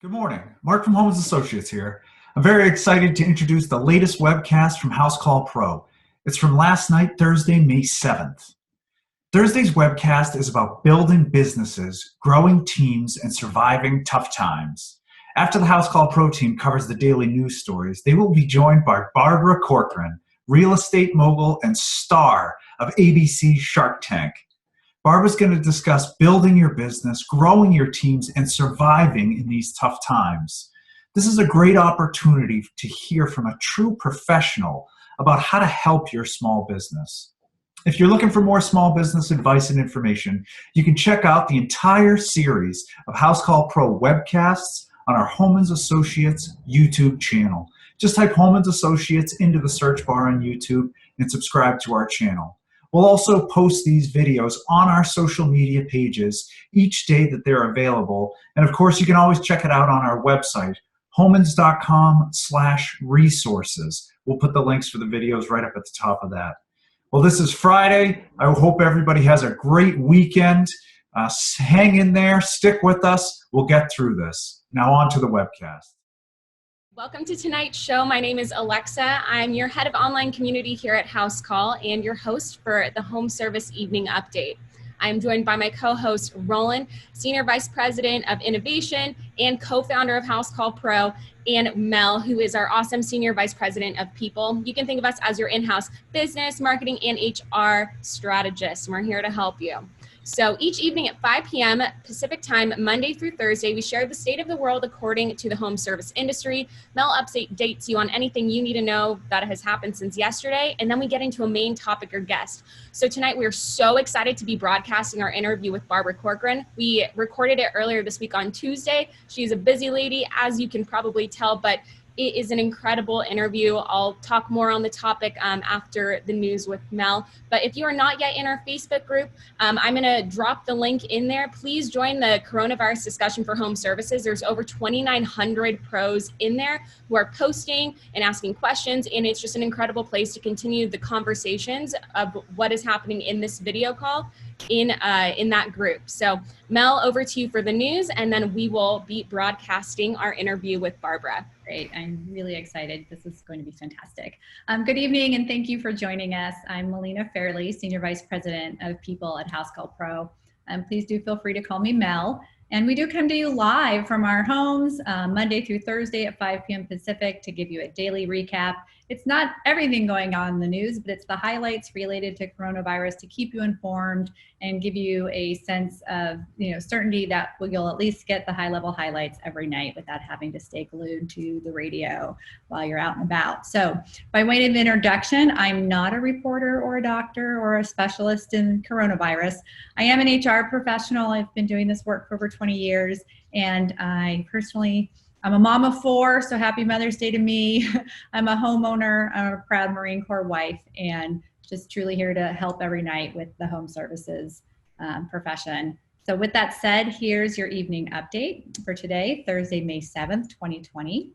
Good morning. Mark from Homans Associates here. I'm very excited to introduce the latest webcast from Housecall Pro. It's from last night, Thursday, May 7th. Thursday's webcast is about building businesses, growing teams, and surviving tough times. After the Housecall Pro team covers the daily news stories, they will be joined by Barbara Corcoran, real estate mogul and star of ABC's Shark Tank. Barbara's going to discuss building your business, growing your teams, and surviving in these tough times. This is a great opportunity to hear from a true professional about how to help your small business. If you're looking for more small business advice and information, you can check out the entire series of Housecall Pro webcasts on our Homans Associates YouTube channel. Just type Homans Associates into the search bar on YouTube and subscribe to our channel. We'll also post these videos on our social media pages each day that they're available. And of course, you can always check it out on our website, homans.com/resources. We'll put the links for the videos right up at the top of that. Well, this is Friday. I hope everybody has a great weekend. Hang in there, stick with us. We'll get through this. Now on to the webcast. Welcome to tonight's show. My name is Alexa. I'm your head of online community here at Housecall and your host for the Home Service Evening Update. I'm joined by my co-host, Roland, Senior Vice President of Innovation and co-founder of Housecall Pro, and Mel, who is our awesome Senior Vice President of People. You can think of us as your in-house business, marketing, and HR strategist. We're here to help you. So each evening at 5 p.m. Pacific time, Monday through Thursday, we share the state of the world according to the home service industry. Mel updates you on anything you need to know that has happened since yesterday, and then we get into a main topic or guest. So tonight we're so excited to be broadcasting our interview with Barbara Corcoran. We recorded it earlier this week on Tuesday. She's a busy lady, as you can probably tell, but it is an incredible interview. I'll talk more on the topic after the news with Mel. But if you are not yet in our Facebook group, I'm going to drop the link in there. Please join the coronavirus discussion for home services. There's over 2,900 pros in there who are posting and asking questions. And it's just an incredible place to continue the conversations of what is happening in this video call in that group. So Mel, over to you for the news, and then we will be broadcasting our interview with Barbara. Great. I'm really excited. This is going to be fantastic. Good evening, and thank you for joining us. I'm Melina Fairley, Senior Vice President of People at Housecall Pro. Please do feel free to call me Mel. And we do come to you live from our homes Monday through Thursday at 5 p.m. Pacific to give you a daily recap. It's not everything going on in the news, but it's the highlights related to coronavirus to keep you informed and give you a sense of certainty that you'll at least get the high-level highlights every night without having to stay glued to the radio while you're out and about. So by way of introduction, I'm not a reporter or a doctor or a specialist in coronavirus. I am an HR professional. I've been doing this work for over 20 years, and I'm a mom of 4, so happy Mother's Day to me. I'm a homeowner, I'm a proud Marine Corps wife, and just truly here to help every night with the home services profession. So with that said, here's your evening update for today, Thursday, May 7th, 2020.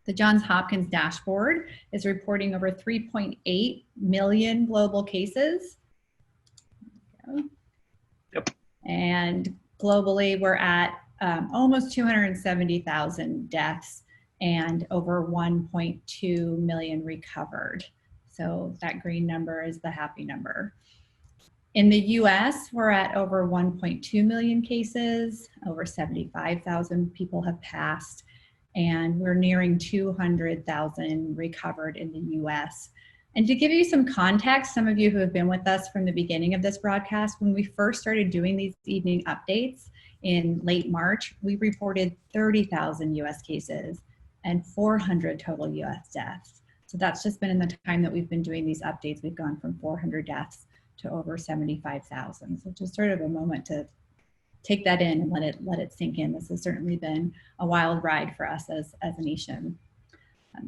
The Johns Hopkins dashboard is reporting over 3.8 million global cases. Yep. And globally, we're at almost 270,000 deaths and over 1.2 million recovered. So that green number is the happy number. In the US, we're at over 1.2 million cases, over 75,000 people have passed, and we're nearing 200,000 recovered in the US. And to give you some context, some of you who have been with us from the beginning of this broadcast, when we first started doing these evening updates in late March, we reported 30,000 US cases and 400 total US deaths. So that's just been in the time that we've been doing these updates. We've gone from 400 deaths to over 75,000. So just sort of a moment to take that in and let it sink in. This has certainly been a wild ride for us as a nation.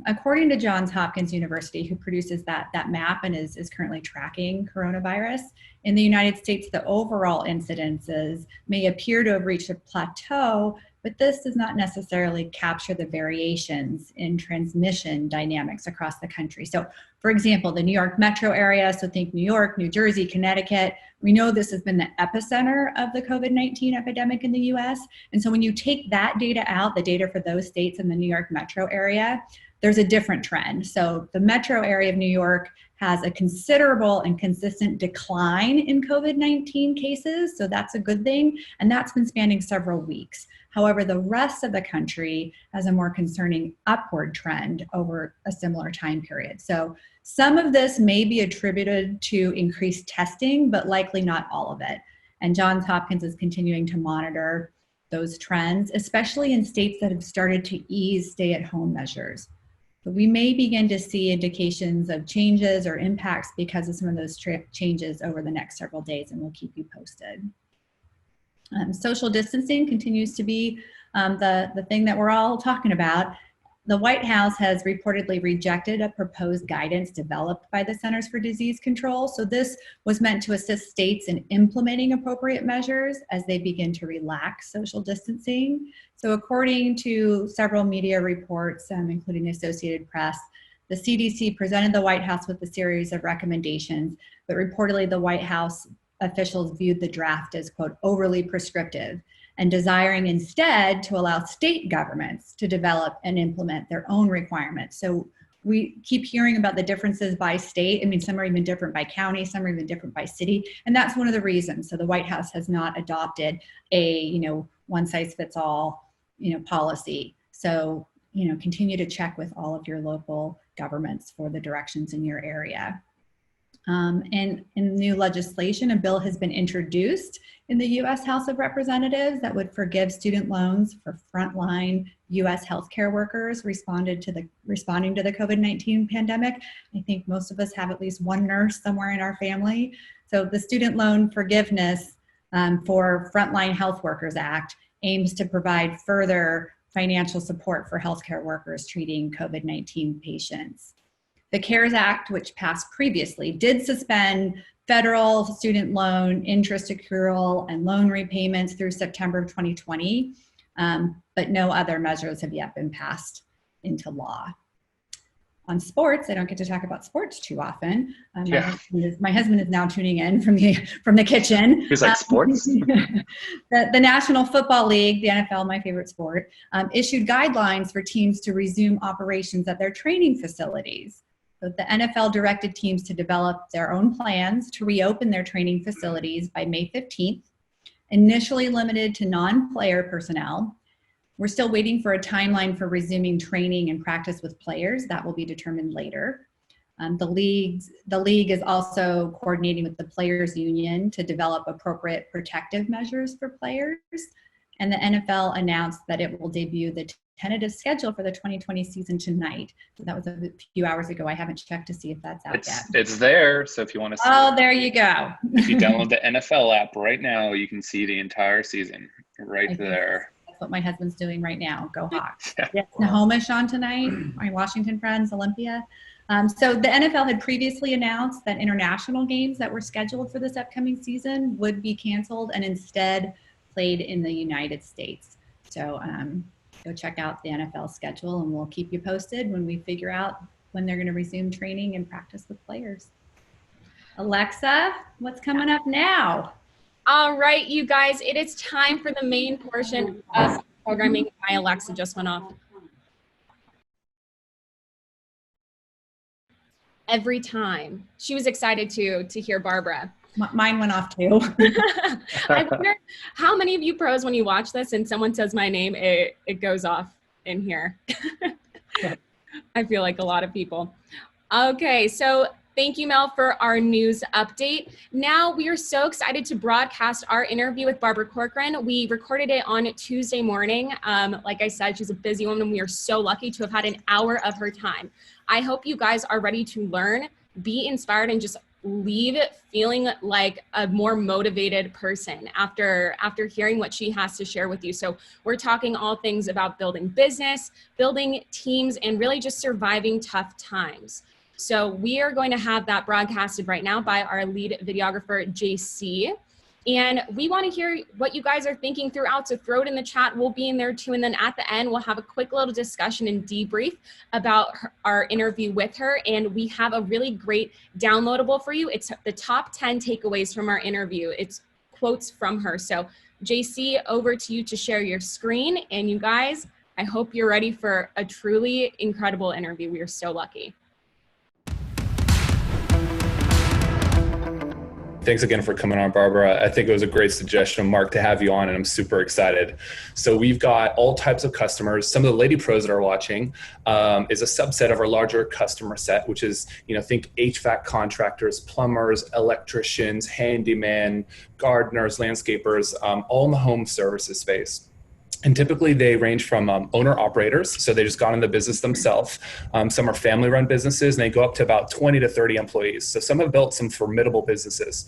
According to Johns Hopkins University, who produces that map and is currently tracking coronavirus, in the United States, the overall incidences may appear to have reached a plateau, but this does not necessarily capture the variations in transmission dynamics across the country. So for example, the New York metro area, so think New York, New Jersey, Connecticut, we know this has been the epicenter of the COVID-19 epidemic in the US. And so when you take that data out, the data for those states in the New York metro area, there's a different trend. So the metro area of New York has a considerable and consistent decline in COVID-19 cases, so that's a good thing, and that's been spanning several weeks. However, the rest of the country has a more concerning upward trend over a similar time period. So some of this may be attributed to increased testing, but likely not all of it. And Johns Hopkins is continuing to monitor those trends, especially in states that have started to ease stay-at-home measures. But we may begin to see indications of changes or impacts because of some of those changes over the next several days, and we'll keep you posted. Social distancing continues to be the thing that we're all talking about. The White House has reportedly rejected a proposed guidance developed by the Centers for Disease Control. So this was meant to assist states in implementing appropriate measures as they begin to relax social distancing. So according to several media reports, including the Associated Press, the CDC presented the White House with a series of recommendations, but reportedly the White House officials viewed the draft as, quote, overly prescriptive, and desiring instead to allow state governments to develop and implement their own requirements. So we keep hearing about the differences by state. I mean, some are even different by county, some are even different by city, and that's one of the reasons. So the White House has not adopted a, one size fits all, policy. So, continue to check with all of your local governments for the directions in your area. And in new legislation, a bill has been introduced in the U.S. House of Representatives that would forgive student loans for frontline U.S. healthcare workers responding to the COVID-19 pandemic. I think most of us have at least one nurse somewhere in our family. So the Student Loan Forgiveness for Frontline Health Workers Act aims to provide further financial support for healthcare workers treating COVID-19 patients. The CARES Act, which passed previously, did suspend federal student loan interest accrual and loan repayments through September of 2020, but no other measures have yet been passed into law. On sports, I don't get to talk about sports too often. My husband is now tuning in from the kitchen. He's like, sports? The National Football League, the NFL, my favorite sport, issued guidelines for teams to resume operations at their training facilities. So the NFL directed teams to develop their own plans to reopen their training facilities by May 15th, initially limited to non-player personnel. We're still waiting for a timeline for resuming training and practice with players. That will be determined later. The league is also coordinating with the Players Union to develop appropriate protective measures for players. And the NFL announced that it will debut the tentative schedule for the 2020 season tonight. So that was a few hours ago. I haven't checked to see if that's out yet. It's there, so if you want to see it. There you go. If you download the NFL app right now, you can see the entire season right there. That's what my husband's doing right now. Go Hawks. Yes, Homas on tonight, my Washington friends, Olympia. So the NFL had previously announced that international games that were scheduled for this upcoming season would be canceled and instead played in the United States. So go check out the NFL schedule and we'll keep you posted when we figure out when they're going to resume training and practice with players. Alexa, what's coming up now? All right, you guys, it is time for the main portion of programming. My Alexa just went off. Every time. She was excited to hear Barbara. Mine went off too. I wonder how many of you pros, when you watch this and someone says my name, it goes off in here. I feel like a lot of people. Okay, so thank you, Mel, for our news update. Now we are so excited to broadcast our interview with Barbara Corcoran. We recorded it on Tuesday morning. Like I said, she's a busy woman. We are so lucky to have had an hour of her time. I hope you guys are ready to learn, be inspired, and just leave feeling like a more motivated person after hearing what she has to share with you. So we're talking all things about building business, building teams, and really just surviving tough times. So we are going to have that broadcasted right now by our lead videographer, JC. And we want to hear what you guys are thinking throughout. So throw it in the chat. We'll be in there too. And then at the end, we'll have a quick little discussion and debrief about our interview with her. And we have a really great downloadable for you. It's the top 10 takeaways from our interview. It's quotes from her. So JC, over to you to share your screen. And you guys, I hope you're ready for a truly incredible interview. We are so lucky. Thanks again for coming on, Barbara. I think it was a great suggestion, Mark, to have you on, and I'm super excited. So we've got all types of customers. Some of the lady pros that are watching is a subset of our larger customer set, which is, think HVAC contractors, plumbers, electricians, handyman, gardeners, landscapers, all in the home services space. And typically they range from owner operators, so they just got in the business themselves. Some are family run businesses, and they go up to about 20 to 30 employees. So some have built some formidable businesses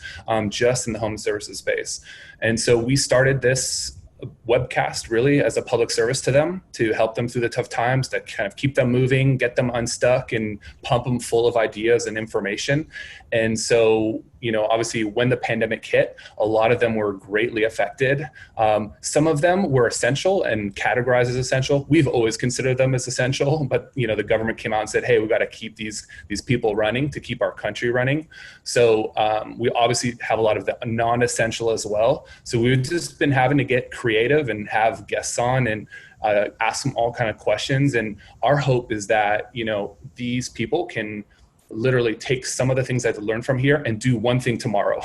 just in the home services space. And so we started this webcast really as a public service to them, to help them through the tough times, to kind of keep them moving, get them unstuck, and pump them full of ideas and information. And so, obviously when the pandemic hit, a lot of them were greatly affected. Some of them were essential and categorized as essential. We've always considered them as essential, but the government came out and said, hey, we got to keep these people running to keep our country running. So we obviously have a lot of the non-essential as well. So we've just been having to get creative and have guests on and ask them all kind of questions. And our hope is that, these people can literally take some of the things I've learned from here and do one thing tomorrow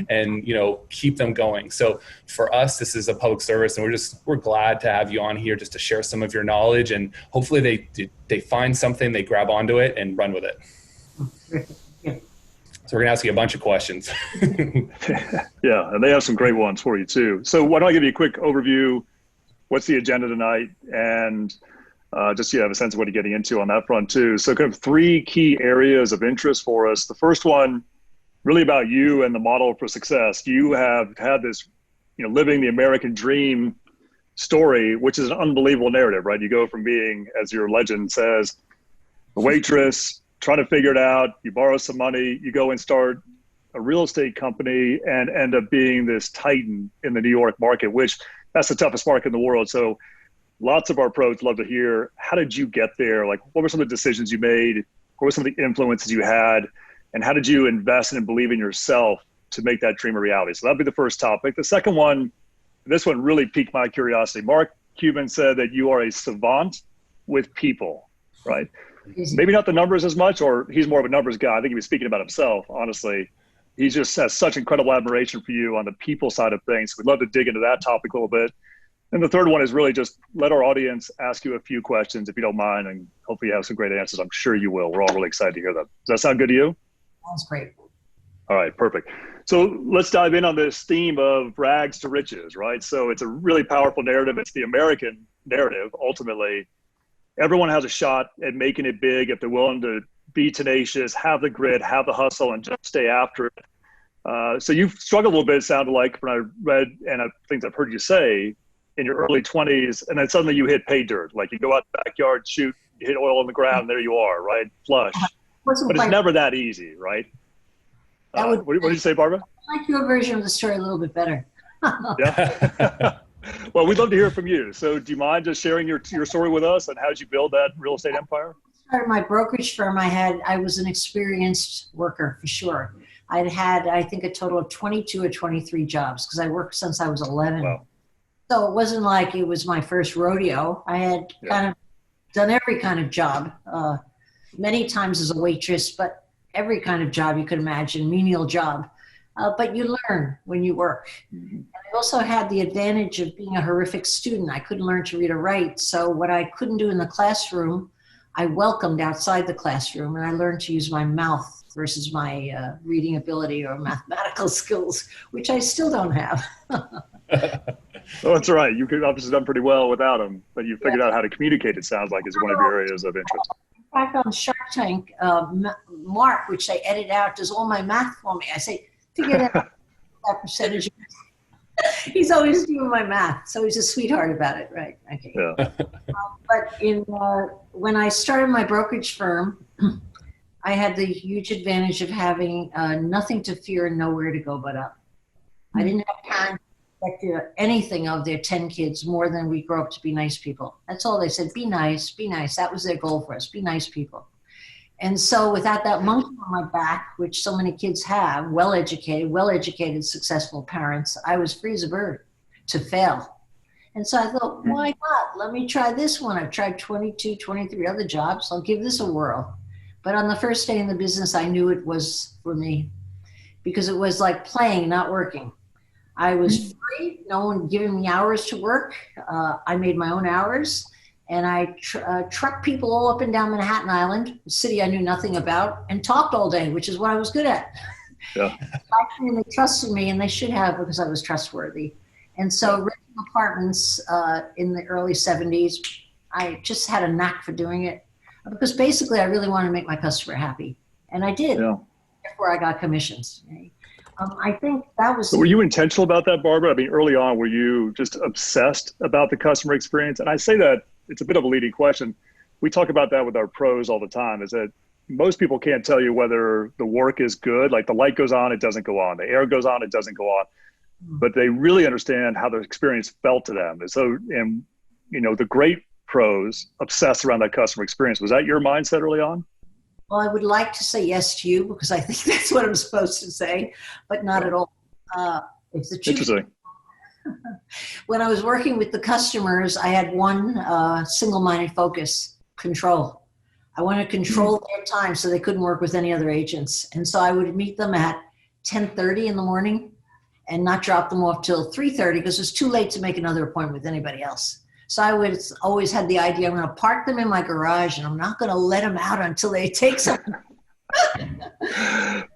and, keep them going. So for us, this is a public service, and we're glad to have you on here just to share some of your knowledge, and hopefully they find something, they grab onto it and run with it. So we're gonna ask you a bunch of questions. Yeah, and they have some great ones for you too. So why don't I give you a quick overview? What's the agenda tonight? And just so you have a sense of what you're getting into on that front too. So kind of 3 key areas of interest for us. The first one, really about you and the model for success. You have had this, living the American dream story, which is an unbelievable narrative, right? You go from being, as your legend says, a waitress, trying to figure it out, you borrow some money, you go and start a real estate company and end up being this titan in the New York market, which that's the toughest market in the world. So lots of our pros love to hear, how did you get there? Like, what were some of the decisions you made? What were some of the influences you had? And how did you invest and believe in yourself to make that dream a reality? So that'd be the first topic. The second one, this one really piqued my curiosity. Mark Cuban said that you are a savant with people, right? Maybe not the numbers as much, or he's more of a numbers guy. I think he was speaking about himself, honestly. He just has such incredible admiration for you on the people side of things. We'd love to dig into that topic a little bit. And the third one is really just let our audience ask you a few questions, if you don't mind, and hopefully you have some great answers. I'm sure you will. We're all really excited to hear them. Does that sound good to you? Sounds great. All right, perfect. So let's dive in on this theme of rags to riches, right? So it's a really powerful narrative. It's the American narrative, ultimately. Everyone has a shot at making it big if they're willing to be tenacious, have the grit, have the hustle, and just stay after it. So you've struggled a little bit, it sounded like, when I read, and things I've heard you say, in your early 20s, and then suddenly you hit pay dirt. Like you go out the backyard, shoot, you hit oil on the ground, and there you are, right? Flush. But it's never that easy, right? What did you say, Barbara? I like your version of the story a little bit better. Yeah. Well, we'd love to hear from you. So do you mind just sharing your story with us, and how did you build that real estate empire? Started my brokerage firm. I was an experienced worker for sure. I'd had, I think, a total of 22 or 23 jobs because I worked since I was 11. Wow. So it wasn't like it was my first rodeo. I had kind of done every kind of job, many times as a waitress, but every kind of job you could imagine, menial job. But you learn when you work. And I also had the advantage of being a horrific student. I couldn't learn to read or write. So what I couldn't do in the classroom, I welcomed outside the classroom, and I learned to use my mouth versus my reading ability or mathematical skills, which I still don't have. Well, that's right. You could obviously done pretty well without them, but you figured out how to communicate, it sounds like, is one of your areas of interest. In fact, on Shark Tank, Mark, which I edit out, does all my math for me. I say, figure out that percentage. He's always doing my math, so he's a sweetheart about it, right? Okay. Yeah. But when I started my brokerage firm, I had the huge advantage of having nothing to fear and nowhere to go but up. I didn't have parents expect anything of their 10 kids more than we grow up to be nice people. That's all they said. Be nice, be nice. That was their goal for us. Be nice people. And so without that monkey on my back, which so many kids have, well-educated, successful parents, I was free as a bird to fail. And so I thought, why not? Let me try this one. I've tried 22, 23 other jobs. I'll give this a whirl. But on the first day in the business, I knew it was for me because it was like playing, not working. I was free, no one giving me hours to work. I made my own hours. And I trucked people all up and down Manhattan Island, a city I knew nothing about, and talked all day, which is what I was good at. Yeah. Actually, they trusted me, and they should have because I was trustworthy. And so renting apartments in the early 70s, I just had a knack for doing it because basically I really wanted to make my customer happy. And I did. Yeah. Before I got commissions. I think that was... But were you intentional about that, Barbara? I mean, early on, were you just obsessed about the customer experience? And I say that it's a bit of a leading question. We talk about that with our pros all the time, is that most people can't tell you whether the work is good. Like the light goes on, it doesn't go on. The air goes on, it doesn't go on. But they really understand how the experience felt to them. And so, and you know, the great pros obsess around that customer experience. Was that your mindset early on? Well, I would like to say yes to you because I think that's what I'm supposed to say, but not at all. It's the truth. Interesting. When I was working with the customers, I had one single-minded focus: control. I wanted to control their time so they couldn't work with any other agents. And so I would meet them at 10:30 in the morning and not drop them off till 3:30 because it's too late to make another appointment with anybody else. So I would always had the idea, I'm going to park them in my garage and I'm not going to let them out until they take something.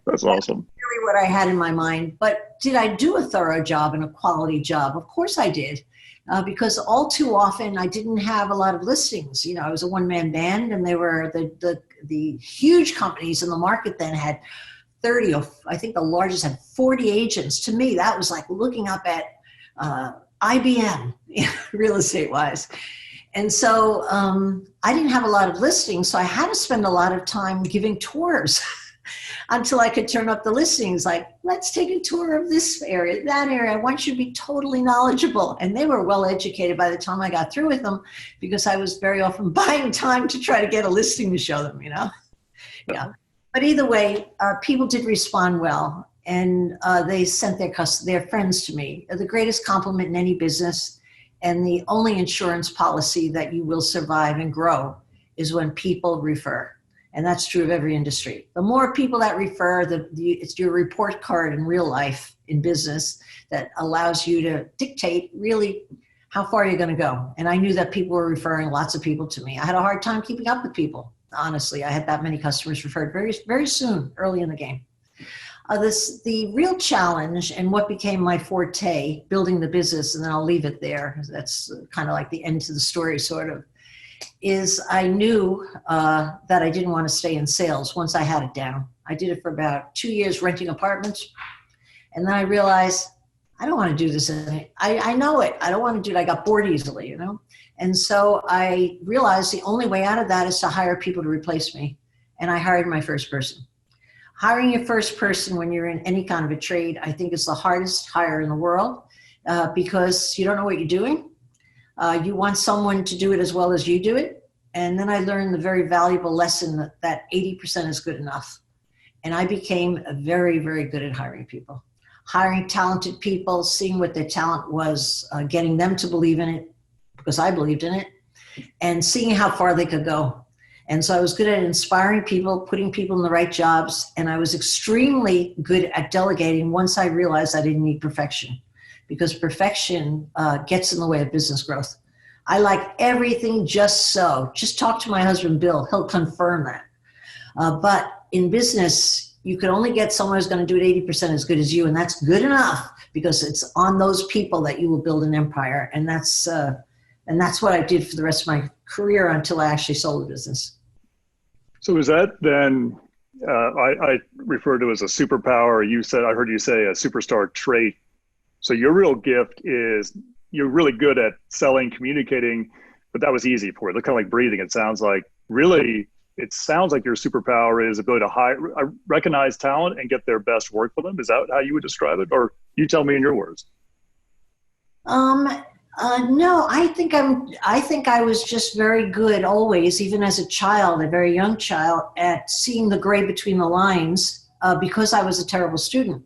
That's awesome. Really what I had in my mind. But did I do a thorough job and a quality job? Of course I did. Because all too often I didn't have a lot of listings. You know, I was a one-man band and they were the huge companies in the market then had 30, or I think the largest had 40 agents. To me, that was like looking up at IBM, real estate wise. And so I didn't have a lot of listings, so I had to spend a lot of time giving tours until I could turn up the listings, like, let's take a tour of this area, that area. I want you to be totally knowledgeable. And they were well educated by the time I got through with them because I was very often buying time to try to get a listing to show them, you know? Yeah. But either way, people did respond well. And they sent their friends to me. The greatest compliment in any business and the only insurance policy that you will survive and grow is when people refer. And that's true of every industry. The more people that refer, it's your report card in real life, in business, that allows you to dictate really how far you're going to go. And I knew that people were referring lots of people to me. I had a hard time keeping up with people. Honestly, I had that many customers referred very, very soon, early in the game. The real challenge and what became my forte, building the business, and then I'll leave it there. That's kind of like the end to the story, sort of, is I knew that I didn't want to stay in sales once I had it down. I did it for about 2 years renting apartments. And then I realized I don't want to do this. I know it. I don't want to do it. I got bored easily, you know? And so I realized the only way out of that is to hire people to replace me. And I hired my first person. Hiring your first person when you're in any kind of a trade, I think is the hardest hire in the world because you don't know what you're doing. You want someone to do it as well as you do it. And then I learned the very valuable lesson that 80% is good enough. And I became very, very good at hiring people. Hiring talented people, seeing what their talent was, getting them to believe in it because I believed in it, and seeing how far they could go. And so I was good at inspiring people, putting people in the right jobs, and I was extremely good at delegating once I realized I didn't need perfection, because perfection gets in the way of business growth. I like everything just so. Just talk to my husband, Bill. He'll confirm that. But in business, you can only get someone who's going to do it 80% as good as you, and that's good enough because it's on those people that you will build an empire. And that's what I did for the rest of my career until I actually sold the business. So is that then, I refer to as a superpower. I heard you say a superstar trait. So your real gift is you're really good at selling, communicating, but that was easy for you. Kind of like breathing. It sounds like really it sounds like your superpower is ability to recognize talent and get their best work for them. Is that how you would describe it? Or you tell me in your words. No, I think I was just very good always, even as a child, a very young child, at seeing the gray between the lines, because I was a terrible student.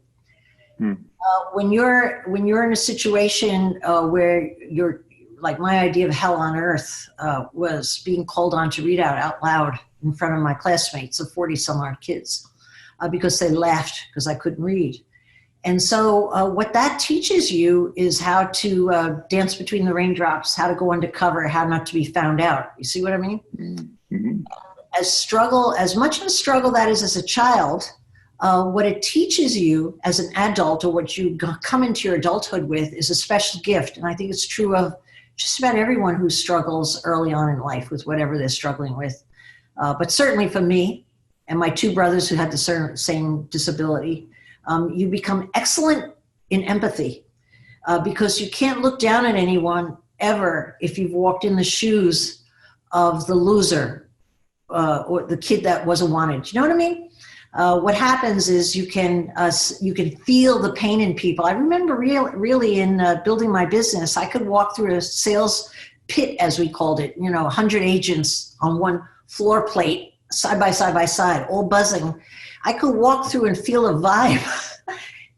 When you're in a situation where you're like, my idea of hell on earth was being called on to read out loud in front of my classmates of 40 some odd kids because they laughed because I couldn't read. And so what that teaches you is how to dance between the raindrops, how to go undercover, how not to be found out. You see what I mean? Mm-hmm. As much of a struggle that is as a child, what it teaches you as an adult, or what you come into your adulthood with, is a special gift. And I think it's true of just about everyone who struggles early on in life with whatever they're struggling with. But certainly for me and my two brothers who had the same disability, you become excellent in empathy because you can't look down at anyone ever if you've walked in the shoes of the loser or the kid that wasn't wanted. You know what I mean? What happens is you can feel the pain in people. I remember really in building my business, I could walk through a sales pit, as we called it, 100 agents on one floor plate, side by side, all buzzing. I could walk through and feel a vibe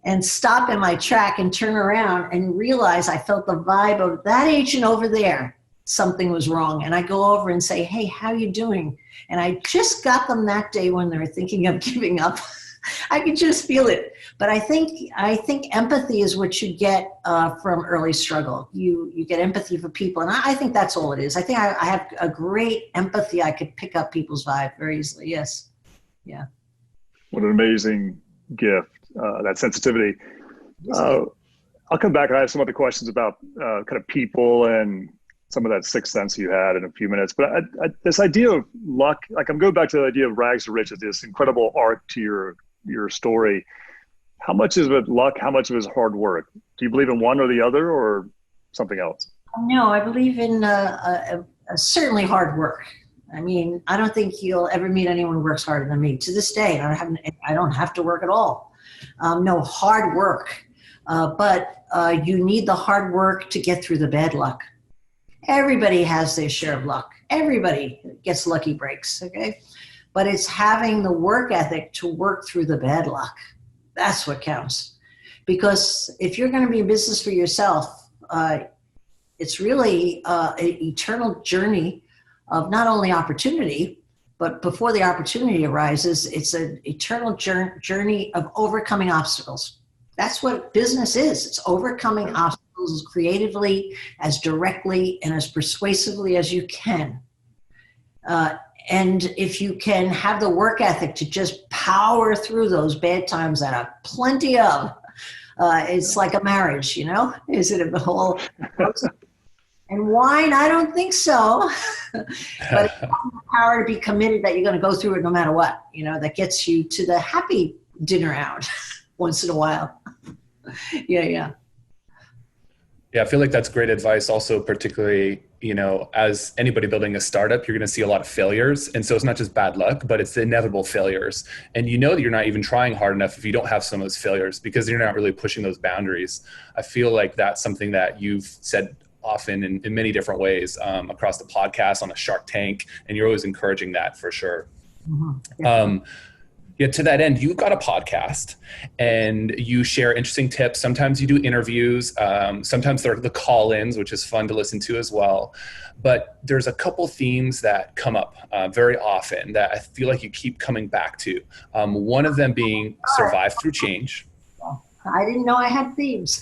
and stop in my track and turn around and realize I felt the vibe of that agent over there. Something was wrong. And I go over and say, hey, how you doing? And I just got them that day when they were thinking of giving up. I could just feel it. But I think empathy is what you get from early struggle. You get empathy for people. And I think that's all it is. I think I have a great empathy. I could pick up people's vibe very easily. Yes. Yeah. What an amazing gift, that sensitivity. I'll come back and I have some other questions about kind of people and some of that sixth sense you had in a few minutes. But this idea of luck, like I'm going back to the idea of rags to riches, this incredible arc to your story. How much is it luck? How much of it is hard work? Do you believe in one or the other or something else? No, I believe in certainly hard work. I mean, I don't think you'll ever meet anyone who works harder than me. To this day, I don't have to work at all. No, hard work. But you need the hard work to get through the bad luck. Everybody has their share of luck. Everybody gets lucky breaks, okay? But it's having the work ethic to work through the bad luck. That's what counts. Because if you're going to be in business for yourself, it's really an eternal journey of not only opportunity, but before the opportunity arises, it's an eternal journey of overcoming obstacles. That's what business is. It's overcoming obstacles as creatively, as directly, and as persuasively as you can. And if you can have the work ethic to just power through those bad times that are plenty of, it's like a marriage, Is it a whole... And wine, I don't think so. But it's the power to be committed that you're going to go through it no matter what, that gets you to the happy dinner out once in a while. Yeah. Yeah, I feel like that's great advice also, particularly, as anybody building a startup, you're going to see a lot of failures. And so it's not just bad luck, but it's the inevitable failures. And that you're not even trying hard enough if you don't have some of those failures because you're not really pushing those boundaries. I feel like that's something that you've said often in many different ways across the podcast, on a Shark Tank, and you're always encouraging that for sure. Mm-hmm. Yeah, to that end, you've got a podcast and you share interesting tips. Sometimes you do interviews. Sometimes there are the call-ins, which is fun to listen to as well. But there's a couple themes that come up very often that I feel like you keep coming back to. One of them being survive through change. I didn't know I had themes.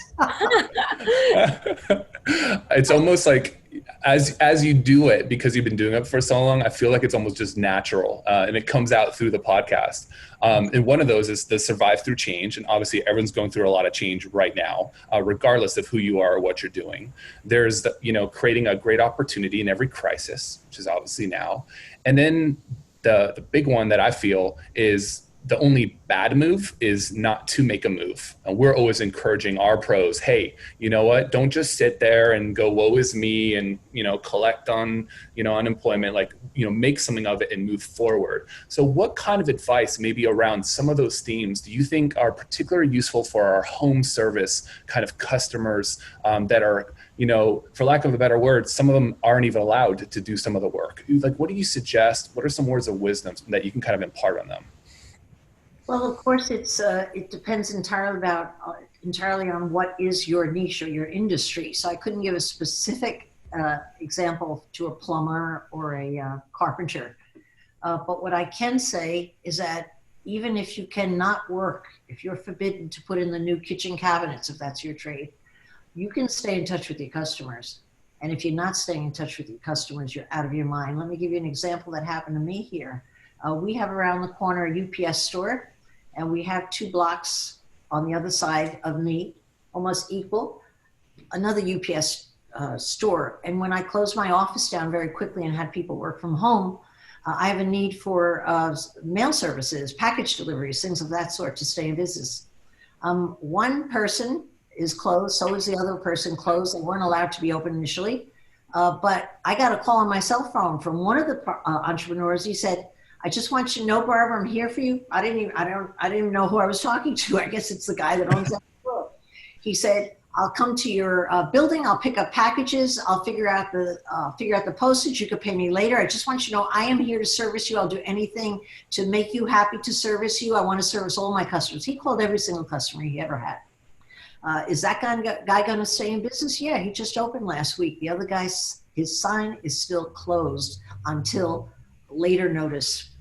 It's almost like as you do it, because you've been doing it for so long, I feel like it's almost just natural and it comes out through the podcast. And one of those is the survive through change. And obviously everyone's going through a lot of change right now, regardless of who you are or what you're doing. There's, creating a great opportunity in every crisis, which is obviously now. And then the big one that I feel is the only bad move is not to make a move. And we're always encouraging our pros, hey, you know what, don't just sit there and go, woe is me, and, collect on, unemployment, make something of it and move forward. So what kind of advice maybe around some of those themes do you think are particularly useful for our home service kind of customers that are, for lack of a better word, some of them aren't even allowed to do some of the work? Like, what do you suggest? What are some words of wisdom that you can kind of impart on them? Well, of course, it depends entirely on what is your niche or your industry. So I couldn't give a specific example to a plumber or a carpenter. But what I can say is that even if you cannot work, if you're forbidden to put in the new kitchen cabinets, if that's your trade, you can stay in touch with your customers. And if you're not staying in touch with your customers, you're out of your mind. Let me give you an example that happened to me here. We have around the corner a UPS store, and we have 2 blocks on the other side of me, almost equal, another UPS store. And when I closed my office down very quickly and had people work from home, I have a need for mail services, package deliveries, things of that sort to stay in business. One person is closed, so is the other person closed. They weren't allowed to be open initially. But I got a call on my cell phone from one of the entrepreneurs. He said, I just want you to know, Barbara, I'm here for you. I didn't even know who I was talking to. I guess it's the guy that owns that store. He said, I'll come to your building. I'll pick up packages. I'll figure out the postage. You could pay me later. I just want you to know I am here to service you. I'll do anything to make you happy to service you. I want to service all my customers. He called every single customer he ever had. Is that guy going to stay in business? Yeah, he just opened last week. The other guy's, his sign is still closed until later notice.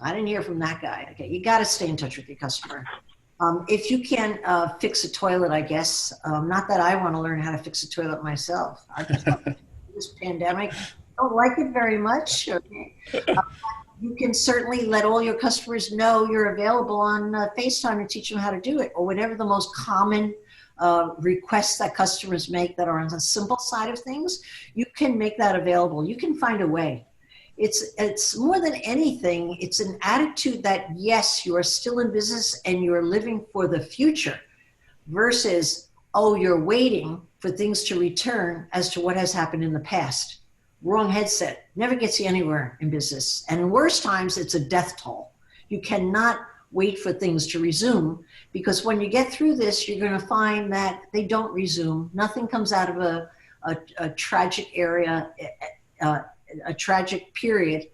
I didn't hear from that guy. Okay, you got to stay in touch with your customer. If you can fix a toilet, I guess, not that I want to learn how to fix a toilet myself. I just this pandemic, don't like it very much. Okay. You can certainly let all your customers know you're available on FaceTime and teach them how to do it, or whatever the most common requests that customers make that are on the simple side of things. You can make that available. You can find a way. It's more than anything, it's an attitude that, yes, you are still in business and you're living for the future versus, oh, you're waiting for things to return as to what has happened in the past. Wrong headset. Never gets you anywhere in business. And in worse times, it's a death toll. You cannot wait for things to resume, because when you get through this, you're going to find that they don't resume. Nothing comes out of a tragic area, a tragic period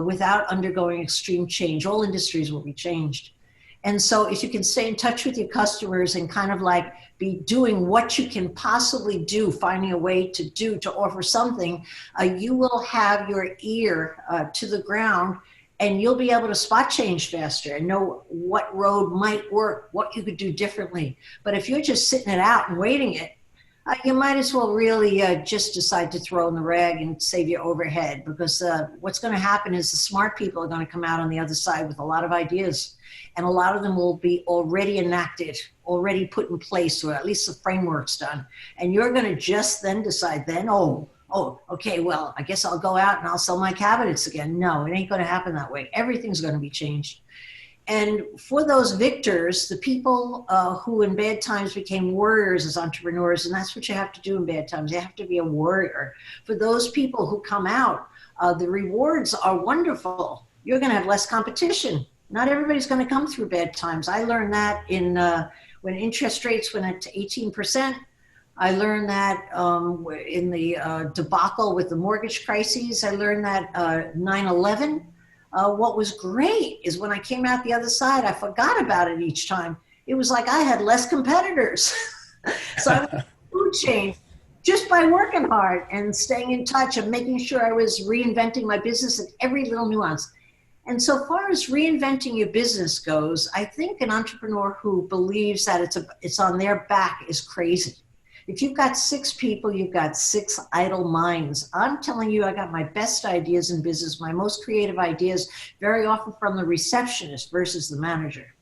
without undergoing extreme change. All industries will be changed. And so if you can stay in touch with your customers and kind of like be doing what you can possibly do, finding a way to offer something, you will have your ear to the ground, and you'll be able to spot change faster and know what road might work, what you could do differently. But if you're just sitting it out and waiting it, you might as well really just decide to throw in the rag and save your overhead, because what's going to happen is the smart people are going to come out on the other side with a lot of ideas, and a lot of them will be already enacted, already put in place, or at least the framework's done. And you're going to just then decide then, oh, okay, well, I guess I'll go out and I'll sell my cabinets again. No, it ain't going to happen that way. Everything's going to be changed. And for those victors, the people who in bad times became warriors as entrepreneurs, and that's what you have to do in bad times. You have to be a warrior. For those people who come out, the rewards are wonderful. You're going to have less competition. Not everybody's going to come through bad times. I learned that in when interest rates went up to 18%. I learned that in the debacle with the mortgage crises. I learned that 9/11. What was great is when I came out the other side, I forgot about it each time. It was like I had less competitors. So I went food chain just by working hard and staying in touch and making sure I was reinventing my business in every little nuance. And so far as reinventing your business goes, I think an entrepreneur who believes that it's on their back is crazy. If you've got 6 people, you've got 6 idle minds. I'm telling you, I got my best ideas in business, my most creative ideas, very often from the receptionist versus the manager.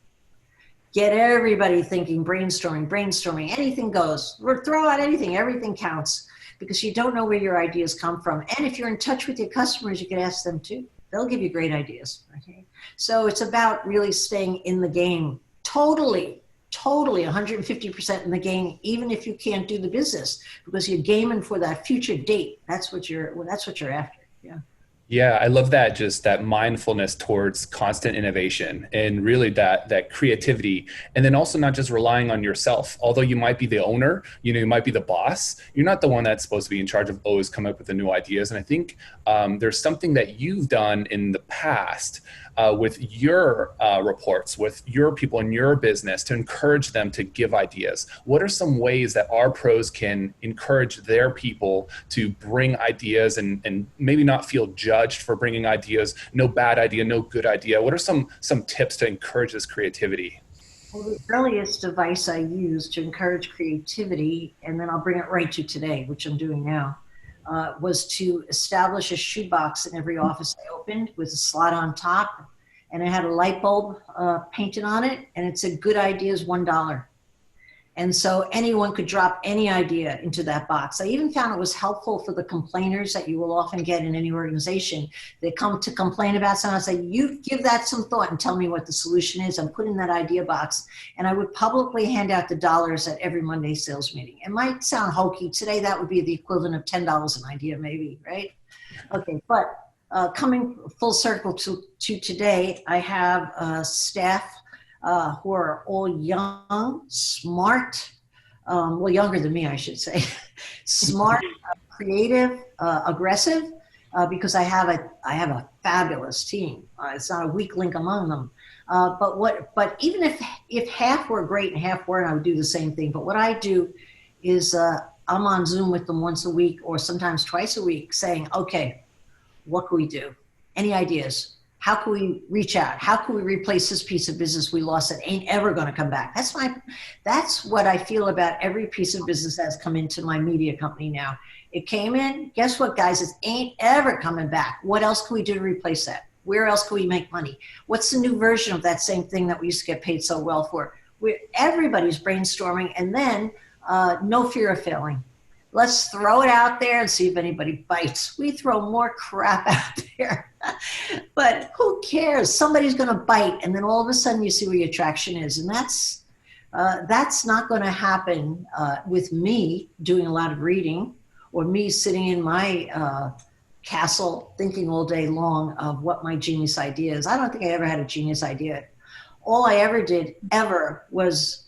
Get everybody thinking, brainstorming, anything goes. Or throw out anything, everything counts, because you don't know where your ideas come from. And if you're in touch with your customers, you can ask them too. They'll give you great ideas. Okay. So it's about really staying in the game, totally 150% in the game, even if you can't do the business, because you're gaming for that future date. That's what you're after. Yeah. Yeah, I love that, just that mindfulness towards constant innovation and really that creativity. And then also not just relying on yourself. Although you might be the owner, you might be the boss, you're not the one that's supposed to be in charge of always coming up with the new ideas. And I think there's something that you've done in the past with your reports, with your people in your business to encourage them to give ideas. What are some ways that our pros can encourage their people to bring ideas and maybe not feel judged for bringing ideas? No bad idea, no good idea. What are some tips to encourage this creativity? Well, the earliest device I used to encourage creativity, and then I'll bring it right to today, which I'm doing now, was to establish a shoebox in every office I opened with a slot on top, and it had a light bulb painted on it, and it said good ideas $1. And so anyone could drop any idea into that box. I even found it was helpful for the complainers that you will often get in any organization. They come to complain about something. I say, you give that some thought and tell me what the solution is. I'm putting that idea box. And I would publicly hand out the dollars at every Monday sales meeting. It might sound hokey. Today, that would be the equivalent of $10 an idea, maybe, right? Okay, but coming full circle to today, I have staff who are all young, smart, well, younger than me, I should say, smart, creative, aggressive, because I have a fabulous team. It's not a weak link among them. But even if half were great and half weren't, I would do the same thing. But what I do is I'm on Zoom with them once a week or sometimes twice a week saying, okay, what can we do? Any ideas? How can we reach out? How can we replace this piece of business we lost that ain't ever going to come back? That's what I feel about every piece of business that's come into my media company now. It came in, guess what, guys? It ain't ever coming back. What else can we do to replace that? Where else can we make money? What's the new version of that same thing that we used to get paid so well for? Everybody's brainstorming, and then no fear of failing. Let's throw it out there and see if anybody bites. We throw more crap out there, but who cares? Somebody's going to bite, and then all of a sudden you see where your traction is, and that's not going to happen with me doing a lot of reading or me sitting in my castle thinking all day long of what my genius idea is. I don't think I ever had a genius idea. All I ever did was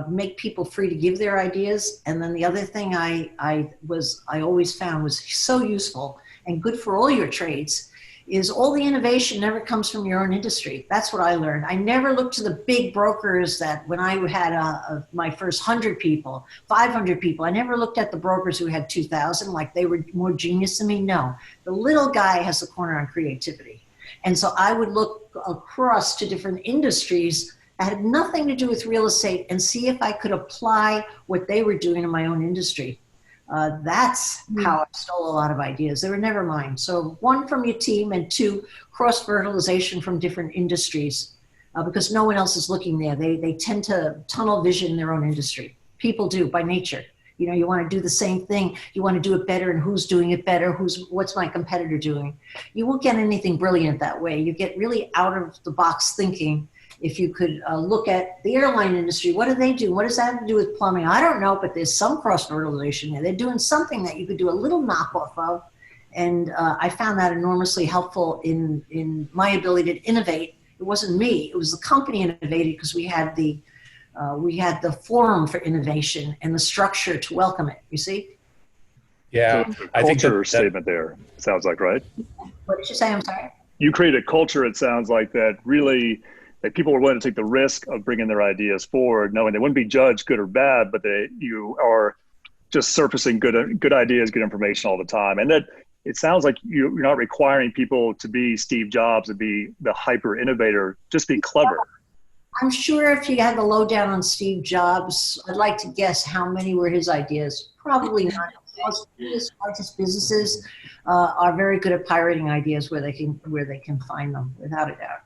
make people free to give their ideas. And then the other thing I always found was so useful and good for all your trades is all the innovation never comes from your own industry. That's what I learned. I never looked to the big brokers that when I had my first 100 people, 500 people, I never looked at the brokers who had 2,000 like they were more genius than me. No, the little guy has the corner on creativity. And so I would look across to different industries that had nothing to do with real estate and see if I could apply what they were doing in my own industry. That's how I stole a lot of ideas. They were never mine. So 1 from your team and 2, cross-fertilization from different industries because no one else is looking there. They tend to tunnel vision their own industry. People do by nature. You want to do the same thing. You want to do it better, and who's doing it better? What's my competitor doing? You won't get anything brilliant that way. You get really out of the box thinking. If you could look at the airline industry, what do they do? What does that have to do with plumbing? I don't know, but there's some cross-fertilization there. They're doing something that you could do a little knockoff of. And I found that enormously helpful in my ability to innovate. It wasn't me, it was the company innovated because we had the forum for innovation and the structure to welcome it, you see? Yeah, so I think culture statement there, it sounds like, right? What did you say? I'm sorry? You create a culture, it sounds like, that really, that people are willing to take the risk of bringing their ideas forward, knowing they wouldn't be judged good or bad, but you are just surfacing good ideas, good information all the time. And that it sounds like you're not requiring people to be Steve Jobs, to be the hyper innovator, just be clever. I'm sure if you had the lowdown on Steve Jobs, I'd like to guess how many were his ideas. Probably not. Most largest businesses are very good at pirating ideas where they can find them, without a doubt.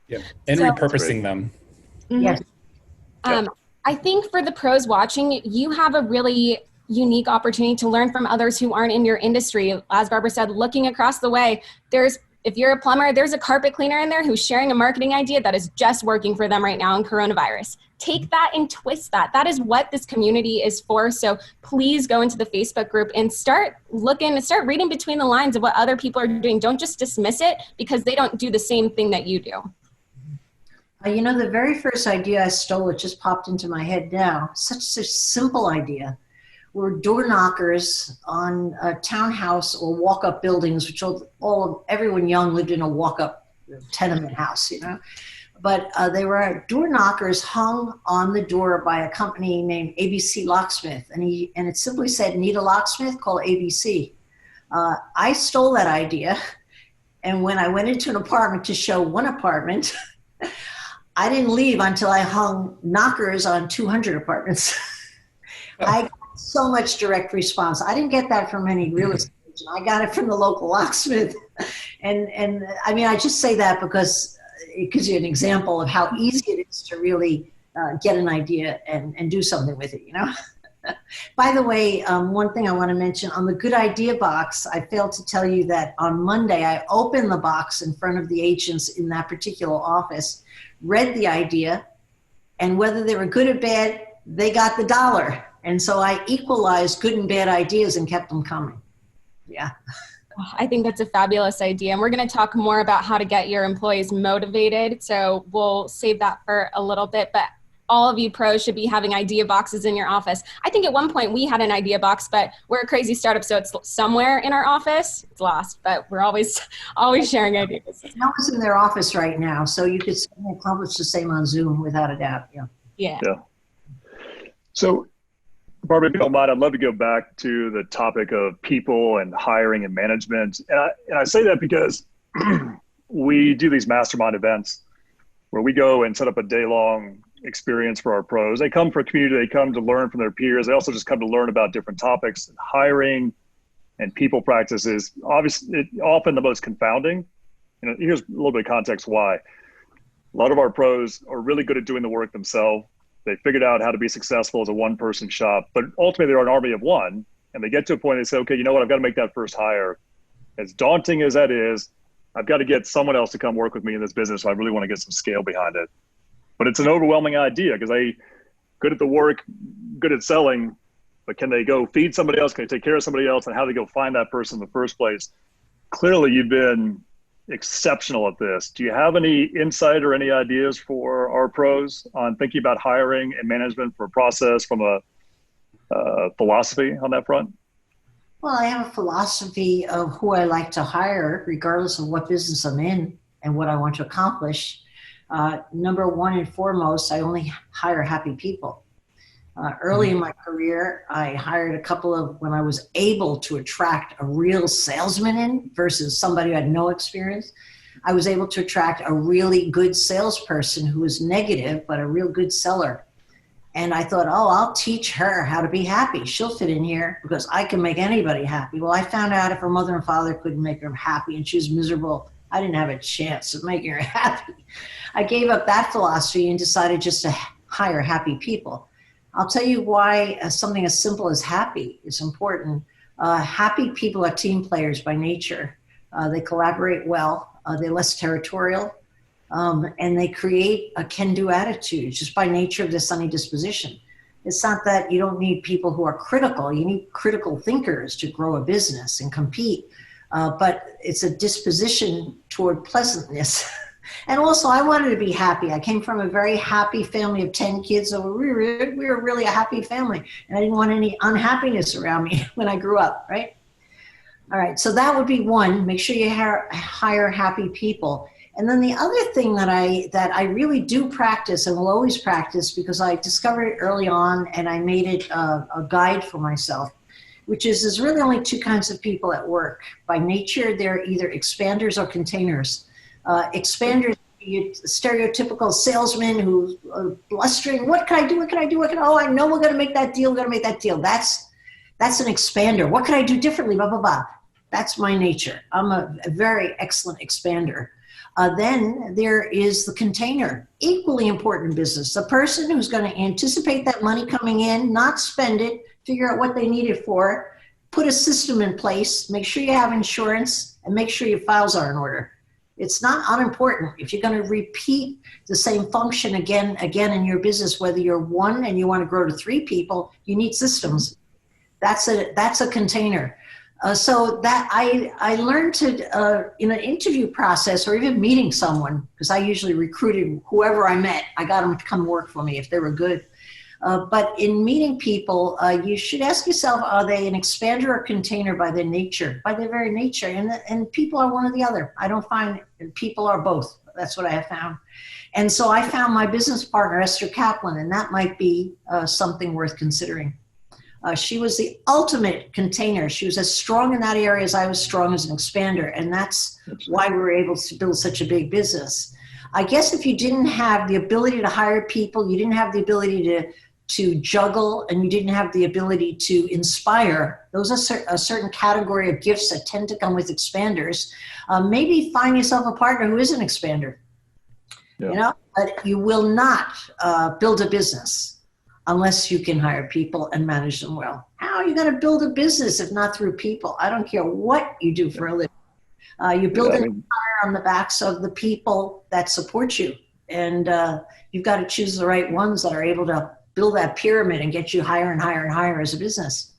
Yeah, and repurposing them. Yes. I think for the pros watching, you have a really unique opportunity to learn from others who aren't in your industry. As Barbara said, looking across the way, there's If you're a plumber, there's a carpet cleaner in there who's sharing a marketing idea that is just working for them right now in coronavirus. Take that and twist that. That is what this community is for. So please go into the Facebook group and start reading between the lines of what other people are doing. Don't just dismiss it because they don't do the same thing that you do. The very first idea I stole, it just popped into my head now. Such a simple idea. Were door knockers on a townhouse or walk-up buildings, which everyone young lived in a walk-up tenement house, But they were door knockers hung on the door by a company named ABC Locksmith, and it simply said, "Need a locksmith? Call ABC." I stole that idea, and when I went into an apartment to show one apartment, I didn't leave until I hung knockers on 200 apartments. I got so much direct response. I didn't get that from any real estate agent. I got it from the local locksmith. And I mean, I just say that because it gives you an example of how easy it is to really get an idea and do something with it, By the way, one thing I want to mention, on the good idea box, I failed to tell you that on Monday, I opened the box in front of the agents in that particular office, read the idea, and whether they were good or bad, they got the dollar. And so I equalized good and bad ideas and kept them coming. Yeah. I think that's a fabulous idea. And we're going to talk more about how to get your employees motivated. So we'll save that for a little bit. But all of you pros should be having idea boxes in your office. I think at one point we had an idea box, but we're a crazy startup, so it's somewhere in our office. It's lost, but we're always sharing ideas. No one's in their office right now, so you could accomplish the same on Zoom without a doubt. Yeah. So, Barbara, if you don't mind, I'd love to go back to the topic of people and hiring and management. And I say that because we do these mastermind events where we go and set up a day-long experience for our pros. They come for a community, they come to learn from their peers. They also just come to learn about different topics. Hiring and people practices, obviously, often the most confounding. Here's a little bit of context why. A lot of our pros are really good at doing the work themselves. They figured out how to be successful as a one-person shop, but ultimately they're an army of one, and they get to a point and they say, okay, you know what, I've got to make that first hire. As daunting as that is, I've got to get someone else to come work with me in this business, so I really want to get some scale behind it. But it's an overwhelming idea because they good at the work, good at selling, but can they go feed somebody else? Can they take care of somebody else? And how do they go find that person in the first place? Clearly, you've been exceptional at this. Do you have any insight or any ideas for our pros on thinking about hiring and management for a process from a philosophy on that front? Well, I have a philosophy of who I like to hire, regardless of what business I'm in and what I want to accomplish. Number one and foremost, I only hire happy people. Early in my career, I hired a couple of, when I was able to attract a real salesman in versus somebody who had no experience, I was able to attract a really good salesperson who was negative, but a real good seller. And I thought, I'll teach her how to be happy. She'll fit in here because I can make anybody happy. Well, I found out if her mother and father couldn't make her happy and she was miserable, I didn't have a chance of making her happy. I gave up that philosophy and decided just to hire happy people. I'll tell you why something as simple as happy is important. Happy people are team players by nature. They collaborate well. They're less territorial. And they create a can-do attitude just by nature of their sunny disposition. It's not that you don't need people who are critical. You need critical thinkers to grow a business and compete. But it's a disposition toward pleasantness. And also, I wanted to be happy. I came from a very happy family of 10 kids, so we were really a happy family. And I didn't want any unhappiness around me when I grew up, right? All right, so that would be one. Make sure you hire happy people. And then the other thing that I really do practice and will always practice, because I discovered it early on and I made it a guide for myself, which is there's really only two kinds of people at work. By nature, they're either expanders or containers. Expanders, stereotypical salesman who's blustering, what can I do, what can I do, oh, I know we're going to make that deal, That's an expander. What can I do differently, blah, blah, blah. That's my nature. I'm a very excellent expander. Then there is the container, equally important in business. The person who's going to anticipate that money coming in, not spend it, figure out what they need it for, put a system in place, make sure you have insurance, and make sure your files are in order. It's not unimportant. If you're going to repeat the same function again in your business, whether you're one and you want to grow to 3 people, you need systems. That's a container. So that I learned to, in an interview process or even meeting someone, because I usually recruited whoever I met, I got them to come work for me if they were good. But in meeting people, you should ask yourself, are they an expander or container by their nature, by their very nature? And people are one or the other. I don't find people are both. That's what I have found. And so I found my business partner, Esther Kaplan, and that might be something worth considering. She was the ultimate container. She was as strong in that area as I was strong as an expander. And that's why we were able to build such a big business. I guess if you didn't have the ability to hire people, you didn't have the ability to juggle, and you didn't have the ability to inspire, those are a certain category of gifts that tend to come with expanders. Maybe find yourself a partner who is an expander. Yeah. You know, but you will not build a business unless you can hire people and manage them well. How are you going to build a business if not through people? I don't care what you do for a living. You build an empire on the backs of the people that support you. And you've got to choose the right ones that are able to build that pyramid and get you higher and higher and higher as a business.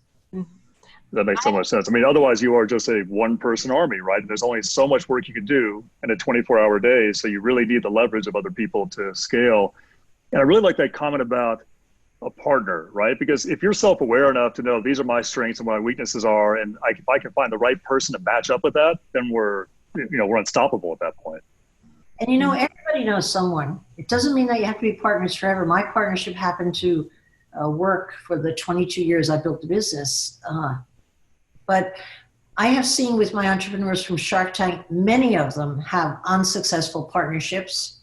That makes so much sense. I mean, otherwise you are just a one-person army, right? There's only so much work you can do in a 24-hour day. So you really need the leverage of other people to scale. And I really like that comment about a partner, right? Because if you're self-aware enough to know these are my strengths and what my weaknesses are, and if I can find the right person to match up with that, then we're unstoppable at that point. And you know, everybody knows someone. It doesn't mean that you have to be partners forever. My partnership happened to work for the 22 years I built the business. But I have seen with my entrepreneurs from Shark Tank, many of them have unsuccessful partnerships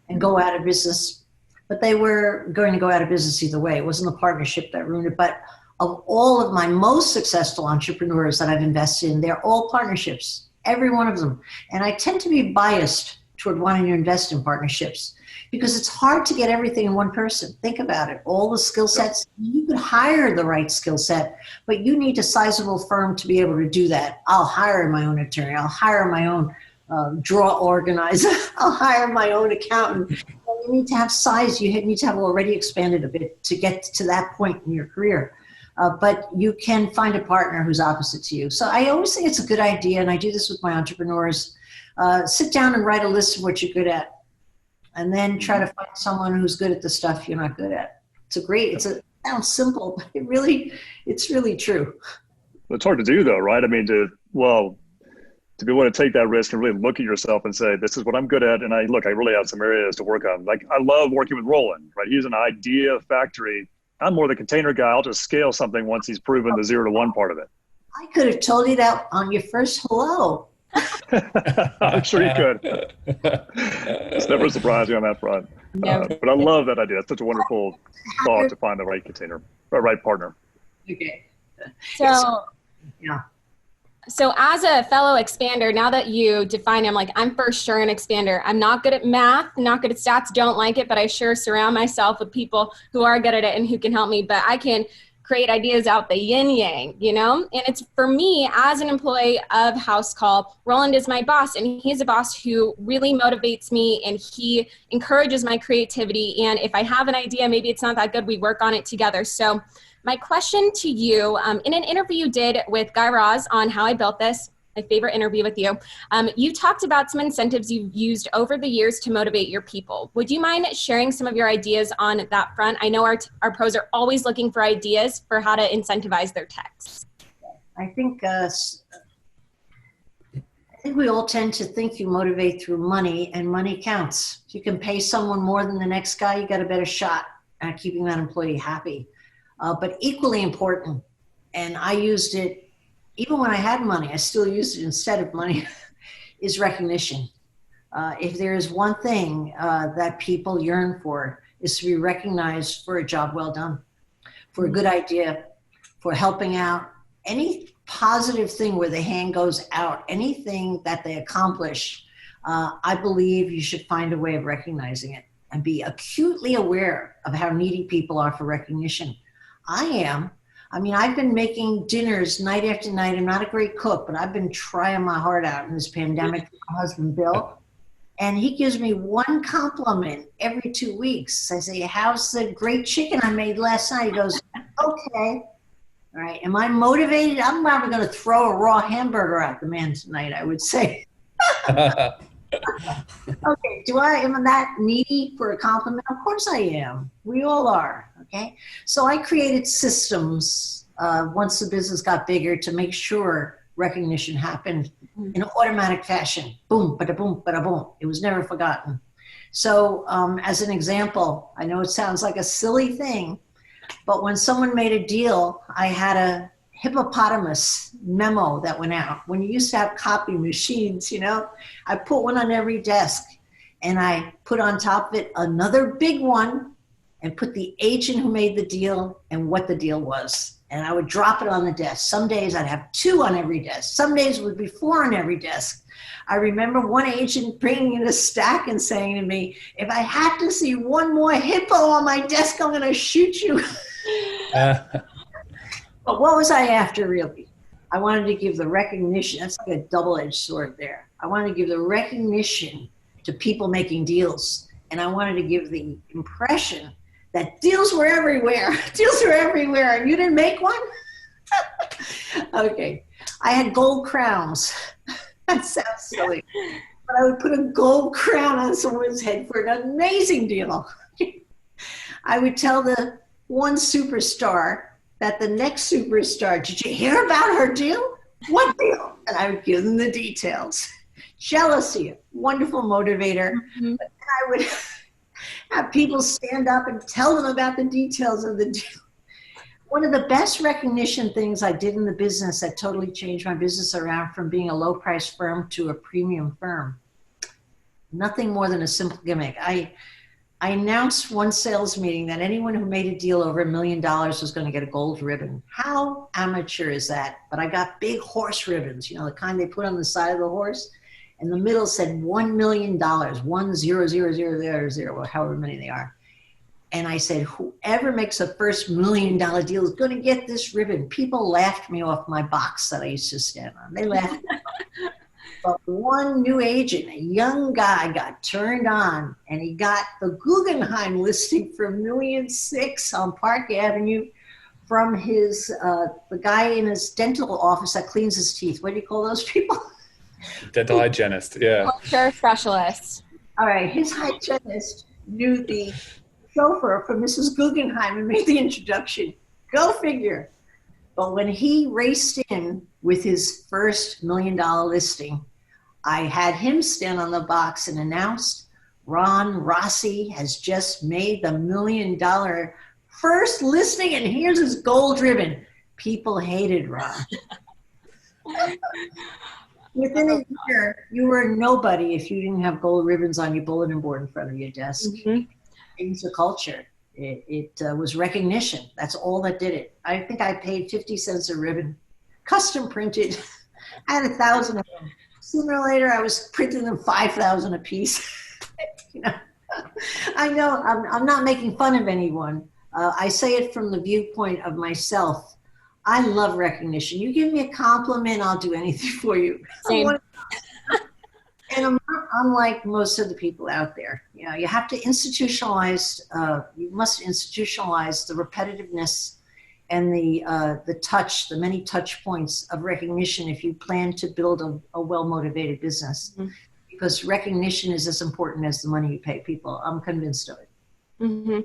and go out of business. But they were going to go out of business either way. It wasn't the partnership that ruined it. But of all of my most successful entrepreneurs that I've invested in, they're all partnerships, every one of them. And I tend to be biased toward wanting to invest in partnerships because it's hard to get everything in one person. Think about it. All the skill sets, you could hire the right skill set, but you need a sizable firm to be able to do that. I'll hire my own attorney. I'll hire my own draw organizer. I'll hire my own accountant. You need to have size. You need to have already expanded a bit to get to that point in your career. But you can find a partner who's opposite to you. So I always think it's a good idea, and I do this with my entrepreneurs. Sit down and write a list of what you're good at, and then try to find someone who's good at the stuff you're not good at. It sounds simple, but it's really true. It's hard to do though, right? I mean, to be able to take that risk and really look at yourself and say, this is what I'm good at. And I really have some areas to work on. Like I love working with Roland, right? He's an idea factory. I'm more the container guy. I'll just scale something once he's proven the 0 to 1 part of it. I could have told you that on your first hello. I'm sure you could. It's never surprised me on that front. But I love that idea. It's such a wonderful thought to find the right container, or right partner. Okay. So as a fellow expander, now that you define, I'm for sure an expander. I'm not good at math, not good at stats, don't like it, but I sure surround myself with people who are good at it and who can help me. But I can create ideas out the yin yang, And it's for me as an employee of Housecall, Roland is my boss, and he's a boss who really motivates me, and he encourages my creativity. And if I have an idea, maybe it's not that good, we work on it together. So my question to you, in an interview you did with Guy Raz on How I Built This, my favorite interview with you, you talked about some incentives you've used over the years to motivate your people. Would you mind sharing some of your ideas on that front? I know our pros are always looking for ideas for how to incentivize their techs. I think we all tend to think you motivate through money, and money counts. If you can pay someone more than the next guy, you got a better shot at keeping that employee happy. But equally important, and I used it even when I had money, I still used it instead of money, is recognition. If there is one thing that people yearn for, is to be recognized for a job well done, for a good idea, for helping out, any positive thing where the hand goes out, anything that they accomplish. I believe you should find a way of recognizing it and be acutely aware of how needy people are for recognition. I am. I mean, I've been making dinners night after night. I'm not a great cook, but I've been trying my heart out in this pandemic. My husband, Bill, and he gives me one compliment every 2 weeks. I say, how's the great chicken I made last night? He goes, okay. All right. Am I motivated? I'm probably going to throw a raw hamburger at the man tonight, I would say. Okay. Am I that needy for a compliment? Of course I am. We all are. Okay. So I created systems once the business got bigger to make sure recognition happened in an automatic fashion. Boom, bada boom, bada boom. It was never forgotten. So as an example, I know it sounds like a silly thing, but when someone made a deal, I had a hippopotamus memo that went out. When you used to have copy machines, I put one on every desk, and I put on top of it another big one and put the agent who made the deal and what the deal was. And I would drop it on the desk. Some days I'd have 2 on every desk. Some days it would be 4 on every desk. I remember one agent bringing in a stack and saying to me, if I had to see one more hippo on my desk, I'm going to shoot you. But what was I after, really? I wanted to give the recognition. That's like a double-edged sword there. I wanted to give the recognition to people making deals. And I wanted to give the impression that deals were everywhere. Deals were everywhere. And you didn't make one? Okay. I had gold crowns. That sounds silly. But I would put a gold crown on someone's head for an amazing deal. I would tell the one superstar that the next superstar, did you hear about her deal? What deal? And I would give them the details. Jealousy, wonderful motivator. Mm-hmm. But then I would have people stand up and tell them about the details of the deal. One of the best recognition things I did in the business that totally changed my business around from being a low-price firm to a premium firm. Nothing more than a simple gimmick. I announced one sales meeting that anyone who made a deal over $1 million was going to get a gold ribbon. How amateur is that? But I got big horse ribbons, the kind they put on the side of the horse. And the middle said $1 million, 1000000, however many they are. And I said, whoever makes a first $1 million deal is going to get this ribbon. People laughed me off my box that I used to stand on. They laughed. But one new agent, a young guy, got turned on, and he got the Guggenheim listing for $1.6 million on Park Avenue from his the guy in his dental office that cleans his teeth. What do you call those people? Dental hygienist, yeah. Culture specialist. All right, his hygienist knew the chauffeur from Mrs. Guggenheim and made the introduction. Go figure. But when he raced in with his first $1 million listing, I had him stand on the box and announced, Ron Rossi has just made the $1 million first listing, and here's his gold ribbon. People hated Ron. Within a year, you were nobody if you didn't have gold ribbons on your bulletin board in front of your desk. Mm-hmm. It's a culture. It was recognition. That's all that did it. I think I paid 50 cents a ribbon, custom printed. I had 1,000 of them. Sooner or later, I was printing them 5,000 a piece. I know I'm not making fun of anyone. I say it from the viewpoint of myself. I love recognition. You give me a compliment, I'll do anything for you. Same. And I'm not unlike most of the people out there. You have to institutionalize, you must institutionalize the repetitiveness and the touch, the many touch points of recognition if you plan to build a well-motivated business. Mm-hmm. Because recognition is as important as the money you pay people. I'm convinced of it. Mm-hmm.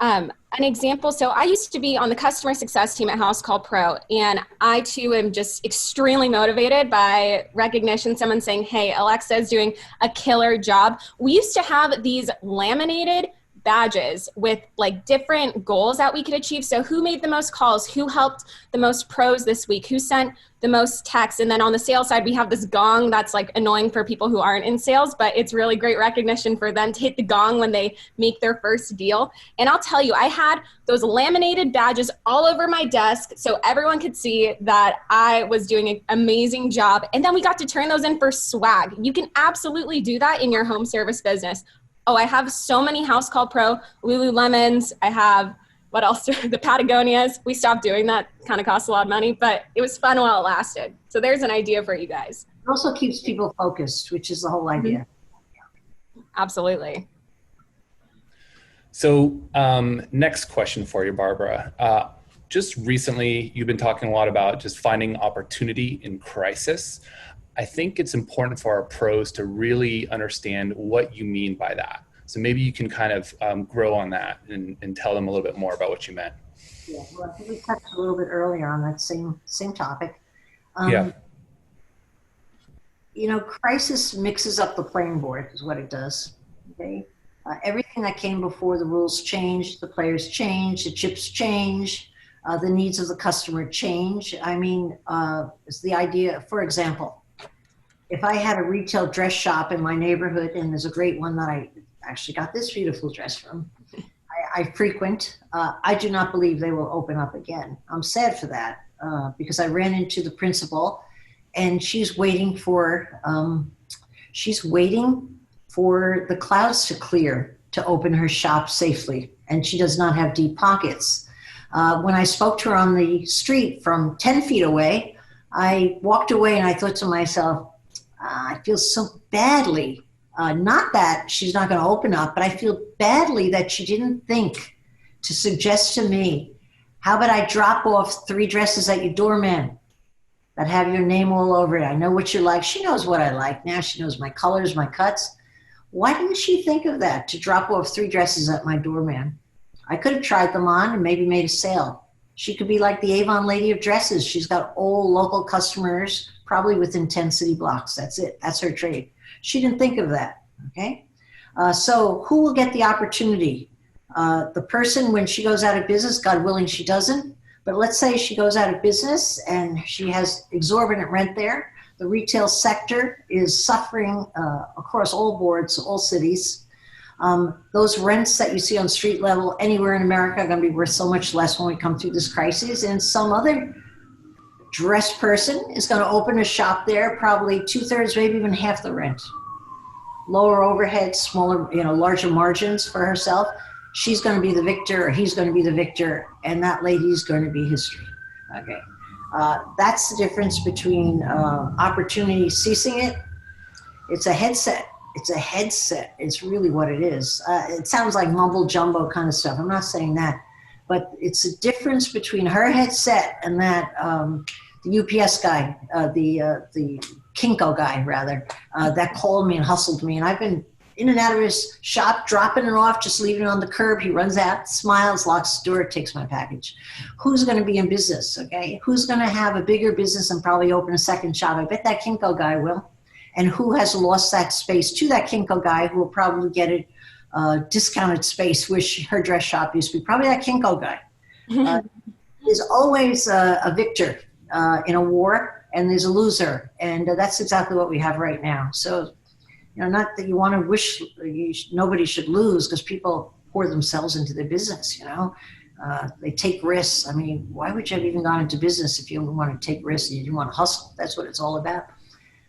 An example, so I used to be on the customer success team at Housecall Pro, and I too am just extremely motivated by recognition, someone saying, hey, Alexa is doing a killer job. We used to have these laminated badges with like different goals that we could achieve. So who made the most calls, who helped the most pros this week, who sent the most texts. And then on the sales side, we have this gong that's like annoying for people who aren't in sales, but it's really great recognition for them to hit the gong when they make their first deal. And I'll tell you, I had those laminated badges all over my desk so everyone could see that I was doing an amazing job. And then we got to turn those in for swag. You can absolutely do that in your home service business. Oh, I have so many Housecall Pro Lululemons. I have what else? The Patagonias. We stopped doing that. Kind of cost a lot of money, but it was fun while it lasted. So there's an idea for you guys. It also keeps people focused, which is the whole idea. Absolutely. So next question for you, Barbara. Just recently, you've been talking a lot about just finding opportunity in crisis. I think it's important for our pros to really understand what you mean by that. So maybe you can kind of grow on that and tell them a little bit more about what you meant. Yeah, well, I think we touched a little bit earlier on that same topic. You know, crisis mixes up the playing board is what it does. Okay, everything that came before the rules change, the players change, the chips change, the needs of the customer change. I mean, it's the idea. For example, if I had a retail dress shop in my neighborhood, and there's a great one that I actually got this beautiful dress from, I frequent, I do not believe they will open up again. I'm sad for that because I ran into the principal, and she's waiting for the clouds to clear to open her shop safely, and she does not have deep pockets. When I spoke to her on the street from 10 feet away, I walked away and I thought to myself, I feel so badly, not that she's not going to open up, but I feel badly that she didn't think to suggest to me, how about I drop off 3 dresses at your doorman that have your name all over it? I know what you like. She knows what I like now. She knows my colors, my cuts. Why didn't she think of that, to drop off 3 dresses at my doorman? I could have tried them on and maybe made a sale. She could be like the Avon Lady of Dresses. She's got all local customers, probably within 10 city blocks. That's it. That's her trade. She didn't think of that, okay? So who will get the opportunity? The person when she goes out of business, God willing she doesn't, but let's say she goes out of business and she has exorbitant rent there. The retail sector is suffering across all boards, all cities. Those rents that you see on street level anywhere in America are going to be worth so much less when we come through this crisis, and some other dressed person is going to open a shop there, probably 2/3, maybe even half the rent. Lower overhead, smaller, larger margins for herself. She's going to be the victor, or he's going to be the victor, and that lady's going to be history. Okay, that's the difference between opportunity ceasing it. It's a headset. It's a headset. It's really what it is. It sounds like mumble jumbo kind of stuff. I'm not saying that, but it's a difference between her headset and that the UPS guy, the Kinko guy rather, that called me and hustled me, and I've been in and out of his shop, dropping it off, just leaving it on the curb. He runs out, smiles, locks the door, takes my package. Who's going to be in business? Okay, who's going to have a bigger business and probably open a second shop? I bet that Kinko guy will. And who has lost that space to that Kinko guy who will probably get it discounted space, which her dress shop used to be? Probably that Kinko guy. There's always a victor in a war, and there's a loser. And that's exactly what we have right now. So, not that you want to wish nobody should lose, because people pour themselves into their business, They take risks. I mean, why would you have even gone into business if you don't want to take risks and you didn't want to hustle? That's what it's all about.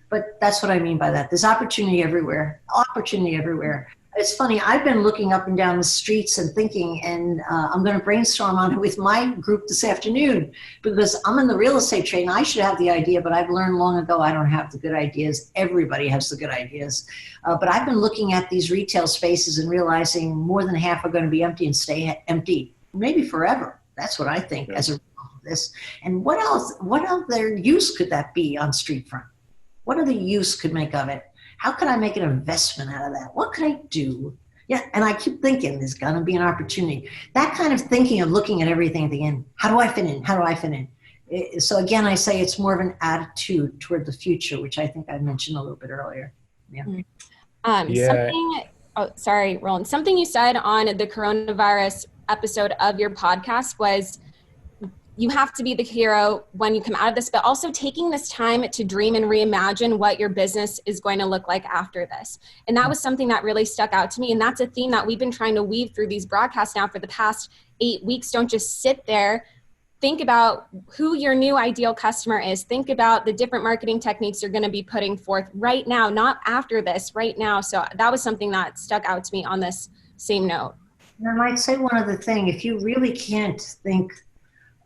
But that's what I mean by that. There's opportunity everywhere. Opportunity everywhere. It's funny. I've been looking up and down the streets and thinking, and I'm going to brainstorm on it with my group this afternoon, because I'm in the real estate trade and I should have the idea, but I've learned long ago I don't have the good ideas. Everybody has the good ideas. But I've been looking at these retail spaces and realizing more than half are going to be empty and stay empty, maybe forever. That's what I think as a result of this. And what other use could that be on street front? What other use could make of it? How could I make an investment out of that? What could I do? Yeah, and I keep thinking there's going to be an opportunity. That kind of thinking of looking at everything at the end. How do I fit in? How do I fit in? So again, I say it's more of an attitude toward the future, which I think I mentioned a little bit earlier. Yeah. Sorry, Roland. Something you said on the coronavirus episode of your podcast was, you have to be the hero when you come out of this, but also taking this time to dream and reimagine what your business is going to look like after this. And that was something that really stuck out to me. And that's a theme that we've been trying to weave through these broadcasts now for the past 8 weeks. Don't just sit there. Think about who your new ideal customer is. Think about the different marketing techniques you're going to be putting forth right now, not after this, right now. So that was something that stuck out to me on this same note. And I might say one other thing. If you really can't think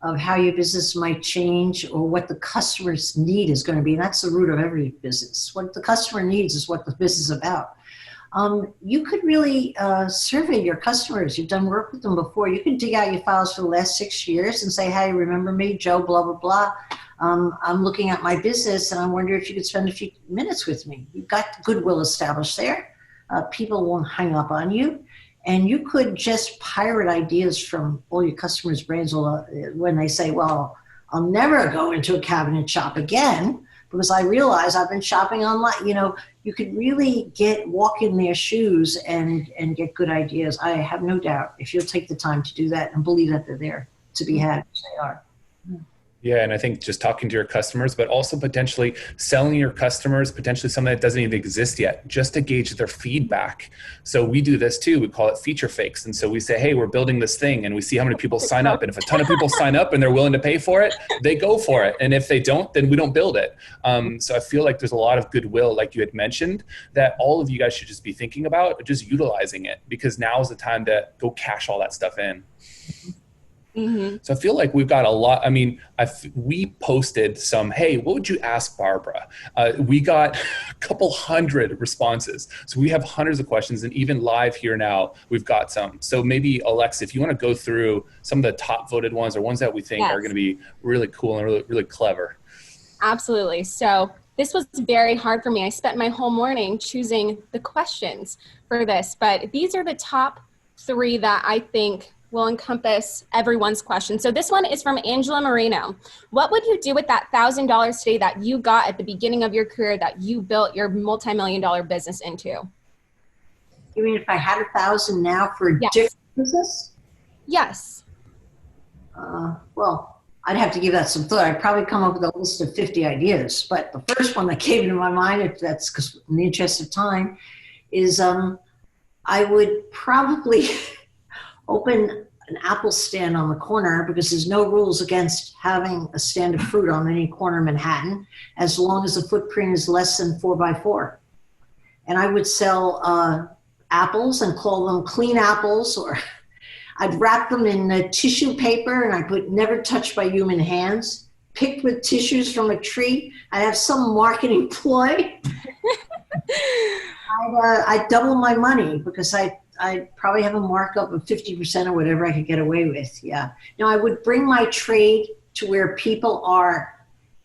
of how your business might change or what the customer's need is going to be, and that's the root of every business. What the customer needs is what the business is about. You could really survey your customers. You've done work with them before. You can dig out your files for the last 6 years and say, hey, remember me, Joe, blah, blah, blah. I'm looking at my business and I wonder if you could spend a few minutes with me. You've got goodwill established there. People won't hang up on you. And you could just pirate ideas from all your customers' brains when they say, well, I'll never go into a cabinet shop again because I realize I've been shopping online. You know, you could really walk in their shoes and get good ideas. I have no doubt if you'll take the time to do that and believe that they're there to be had, which they are. Yeah, and I think just talking to your customers, but also potentially selling your customers, potentially something that doesn't even exist yet, just to gauge their feedback. So we do this too. We call it feature fakes. And so we say, hey, we're building this thing, and we see how many people sign up. And if a ton of people sign up and they're willing to pay for it, they go for it. And if they don't, then we don't build it. So I feel like there's a lot of goodwill, like you had mentioned, that all of you guys should just be thinking about, just utilizing it, because now is the time to go cash all that stuff in. Mm-hmm. So I feel like we've got a lot. I mean, we posted some, hey, what would you ask Barbara? We got a couple hundred responses. So we have hundreds of questions, and even live here now, we've got some. So maybe Alexa, if you want to go through some of the top voted ones or ones that we think are going to be really cool and really, really clever. Absolutely. So this was very hard for me. I spent my whole morning choosing the questions for this, but these are the top 3 that I think will encompass everyone's question. So this one is from Angela Moreno. What would you do with that $1,000 today that you got at the beginning of your career that you built your multi-million-dollar business into? You mean if I had $1,000 now for a different business? Yes. Well, I'd have to give that some thought. I'd probably come up with a list of 50 ideas. But the first one that came into my mind, if that's because in the interest of time, is I would probably open an apple stand on the corner, because there's no rules against having a stand of fruit on any corner of Manhattan, as long as the footprint is less than 4x4. And I would sell apples and call them clean apples, or I'd wrap them in tissue paper and I put never touched by human hands, picked with tissues from a tree. I'd have some marketing ploy. I'd double my money, because I'd probably have a markup of 50% or whatever I could get away with. Yeah. Now I would bring my trade to where people are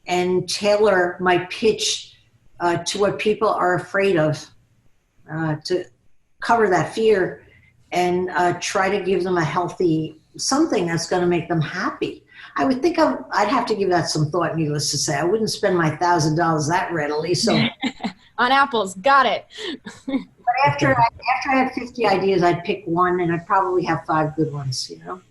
and tailor my pitch to what people are afraid of, to cover that fear and try to give them a healthy something that's going to make them happy. I would think I'd have to give that some thought, needless to say. I wouldn't spend my $1,000 that readily. So on apples, got it. But after I had 50 ideas, I'd pick one, and I'd probably have 5 good ones, you know?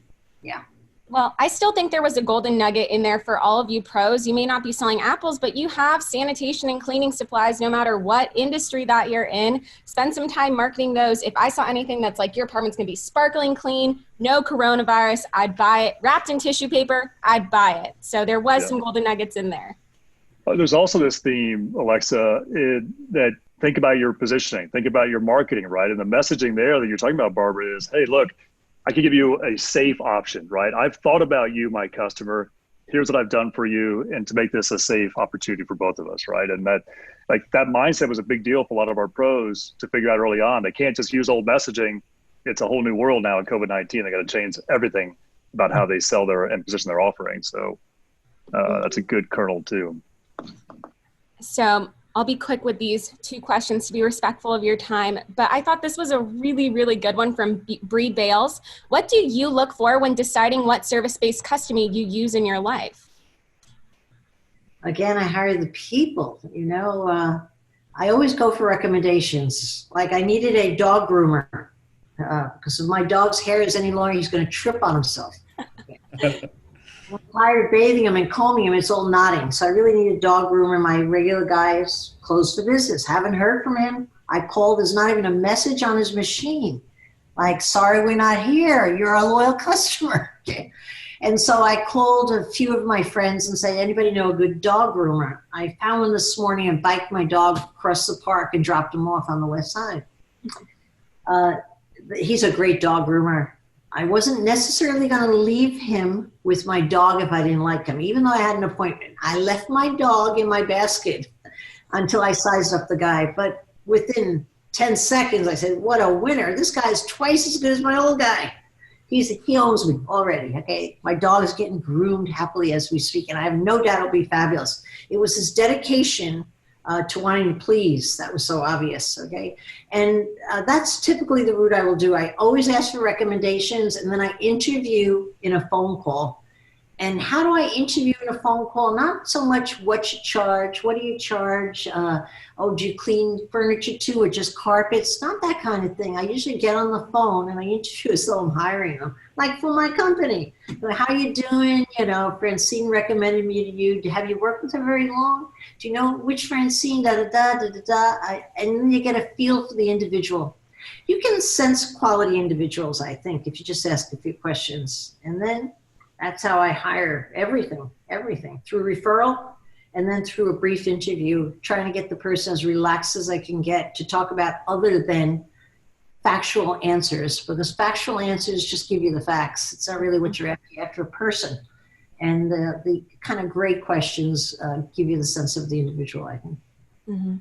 Yeah. Well, I still think there was a golden nugget in there for all of you pros. You may not be selling apples, but you have sanitation and cleaning supplies no matter what industry that you're in. Spend some time marketing those. If I saw anything that's like your apartment's going to be sparkling clean, no coronavirus, I'd buy it. Wrapped in tissue paper, I'd buy it. So there was some golden nuggets in there. There's also this theme, Alexa, that think about your positioning, think about your marketing, right? And the messaging there that you're talking about, Barbara, is, hey, look, I can give you a safe option, right? I've thought about you, my customer. Here's what I've done for you, and to make this a safe opportunity for both of us, right? And that mindset was a big deal for a lot of our pros to figure out early on. They can't just use old messaging. It's a whole new world now in COVID-19. They got to change everything about how they sell and position their offering. So that's a good kernel too. So I'll be quick with these 2 questions to be respectful of your time, but I thought this was a really, really good one from Bree Bales. What do you look for when deciding what service-based customer you use in your life? Again, I hire the people, you know. I always go for recommendations. Like, I needed a dog groomer because if my dog's hair is any longer, he's going to trip on himself. I'm tired of bathing him and combing him. It's all knotting. So I really need a dog groomer. My regular guy is closed for business. Haven't heard from him. I called. There's not even a message on his machine. Like, sorry, we're not here. You're a loyal customer. And so I called a few of my friends and said, anybody know a good dog groomer? I found one this morning and biked my dog across the park and dropped him off on the west side. he's a great dog groomer. I wasn't necessarily going to leave him with my dog if I didn't like him, even though I had an appointment. I left my dog in my basket until I sized up the guy. But within 10 seconds, I said, what a winner. This guy's twice as good as my old guy. He owns me already, okay? My dog is getting groomed happily as we speak, and I have no doubt it'll be fabulous. It was his dedication to wanting to please. That was so obvious, okay? And that's typically the route I will do. I always ask for recommendations, and then I interview in a phone call. And how do I interview in a phone call? Not so much what you charge, what do you charge? Do you clean furniture too, or just carpets? Not that kind of thing. I usually get on the phone and I interview as though I'm hiring them, like for my company. How you doing? Francine recommended me to you. Have you worked with her very long? Do you know which Francine? And then you get a feel for the individual. You can sense quality individuals, I think, if you just ask a few questions. And then that's how I hire everything through referral and then through a brief interview, trying to get the person as relaxed as I can get to talk about other than factual answers, because factual answers just give you the facts. It's not really what you're after a person. And the kind of great questions give you the sense of the individual, I think. Mm-hmm.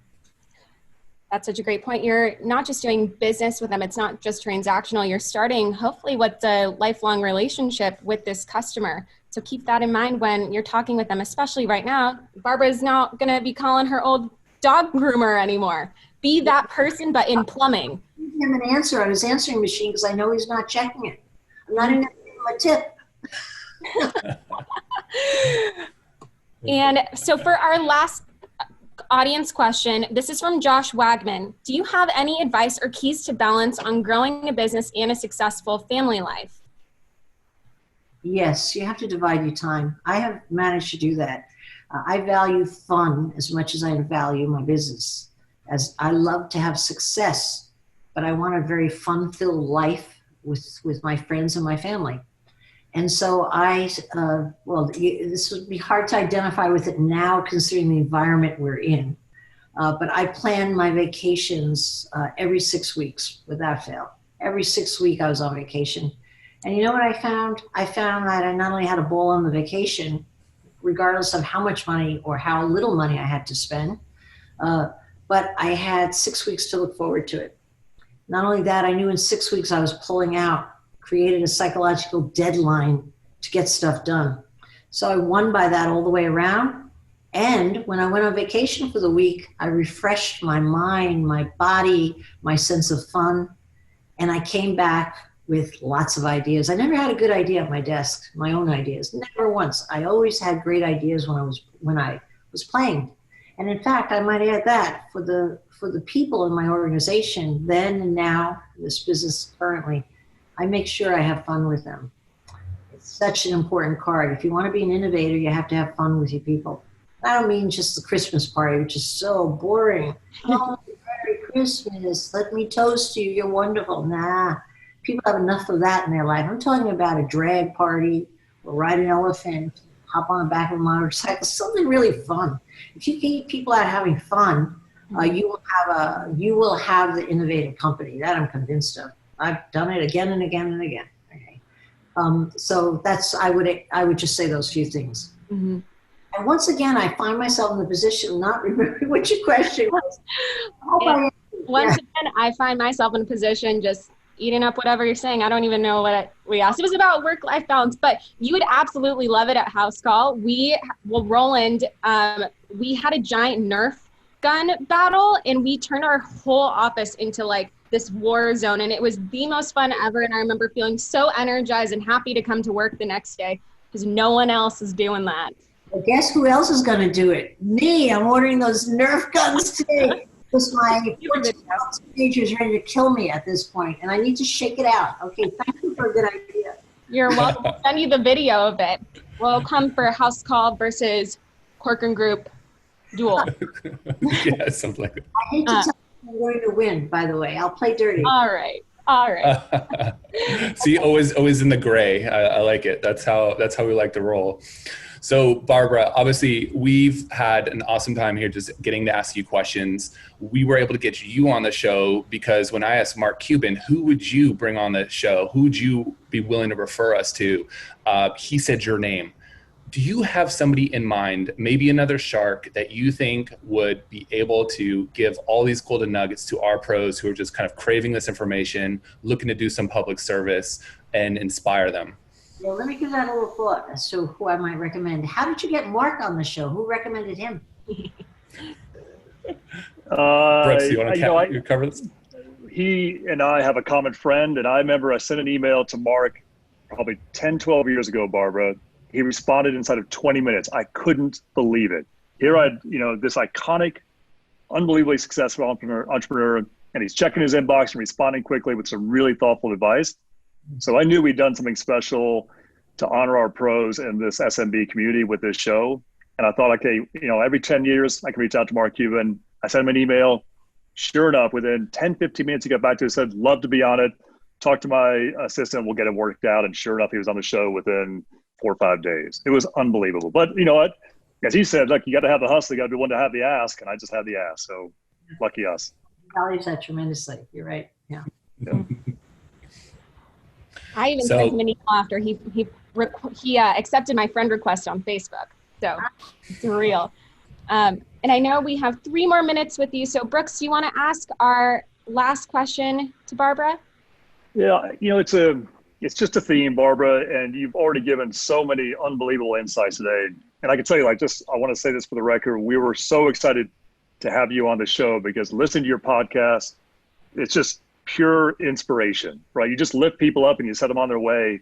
That's such a great point. You're not just doing business with them. It's not just transactional. You're starting hopefully with a lifelong relationship with this customer. So keep that in mind when you're talking with them, especially right now. Barbara's not going to be calling her old dog groomer anymore. Be that person, but in plumbing. Give him an answer on his answering machine because I know he's not checking it. I'm not even going to give him a tip. And so for our last audience question, this is from Josh Wagman. Do you have any advice or keys to balance on growing a business and a successful family life? Yes, you have to divide your time. I have managed to do that. I value fun as much as I value my business. As I love to have success, but I want a very fun-filled life with my friends and my family. And so this would be hard to identify with it now considering the environment we're in. But I plan my vacations every 6 weeks without fail. Every 6 weeks I was on vacation. And you know what I found? I found that I not only had a ball on the vacation, regardless of how much money or how little money I had to spend, but I had 6 weeks to look forward to it. Not only that, I knew in 6 weeks I was pulling out, created a psychological deadline to get stuff done. So I won by that all the way around. And when I went on vacation for the week, I refreshed my mind, my body, my sense of fun. And I came back with lots of ideas. I never had a good idea at my desk, my own ideas, never once. I always had great ideas when I was playing. And in fact, I might add that for the people in my organization then and now, this business currently, I make sure I have fun with them. It's such an important card. If you want to be an innovator, you have to have fun with your people. I don't mean just the Christmas party, which is so boring. Oh, Merry Christmas. Let me toast you. You're wonderful. Nah, people have enough of that in their life. I'm talking about a drag party or ride an elephant, hop on the back of a motorcycle, something really fun. If you can keep people out having fun, you will have the innovative company. That I'm convinced of. I've done it again and again and again. Okay. So that's, I would just say those few things. Mm-hmm. And once again, I find myself in the position of not remembering what your question was. Once again, I find myself in a position just eating up whatever you're saying. I don't even know what we asked. It was about work-life balance, but you would absolutely love it at Housecall. Roland, we had a giant Nerf gun battle and we turned our whole office into like this war zone, and it was the most fun ever. And I remember feeling so energized and happy to come to work the next day because no one else is doing that. Well, guess who else is going to do it? Me. I'm ordering those Nerf guns today because my teenager is ready to kill me at this point, and I need to shake it out. Okay, thank you for a good idea. You're welcome. I'll send you the video of it. We'll come for Housecall versus Corcoran Group duel. Yeah, something like that. I hate to tell you I'm going to win, by the way. I'll play dirty. All right. See, always in the gray. I like it. That's how we like to roll. So Barbara, obviously we've had an awesome time here just getting to ask you questions. We were able to get you on the show because when I asked Mark Cuban, who would you bring on the show? Who would you be willing to refer us to? He said your name. Do you have somebody in mind, maybe another shark, that you think would be able to give all these golden nuggets to our pros who are just kind of craving this information, looking to do some public service and inspire them? Yeah, let me give that a little thought as to who I might recommend. How did you get Mark on the show? Who recommended him? Brooks, you want to cover this? He and I have a common friend, and I remember I sent an email to Mark probably 10, 12 years ago, Barbara. He responded inside of 20 minutes. I couldn't believe it. Here this iconic, unbelievably successful entrepreneur, and he's checking his inbox and responding quickly with some really thoughtful advice. So I knew we'd done something special to honor our pros in this SMB community with this show. And I thought, okay, every 10 years I can reach out to Mark Cuban. I sent him an email. Sure enough, within 10, 15 minutes, he got back to us, said, love to be on it. Talk to my assistant, we'll get it worked out. And sure enough, he was on the show within 4 or 5 days. It was unbelievable. But you know what? As he said, look, you got to have the hustle. You got to be one to have the ask. And I just had the ask. So lucky us. He values that tremendously. You're right. Yeah. I even sent him an email after he accepted my friend request on Facebook. So it's real. And I know we have 3 more minutes with you. So Brooks, do you want to ask our last question to Barbara? Yeah, it's just a theme, Barbara, and you've already given so many unbelievable insights today. And I can tell you, I want to say this for the record, we were so excited to have you on the show because listening to your podcast, it's just pure inspiration, right? You just lift people up and you set them on their way.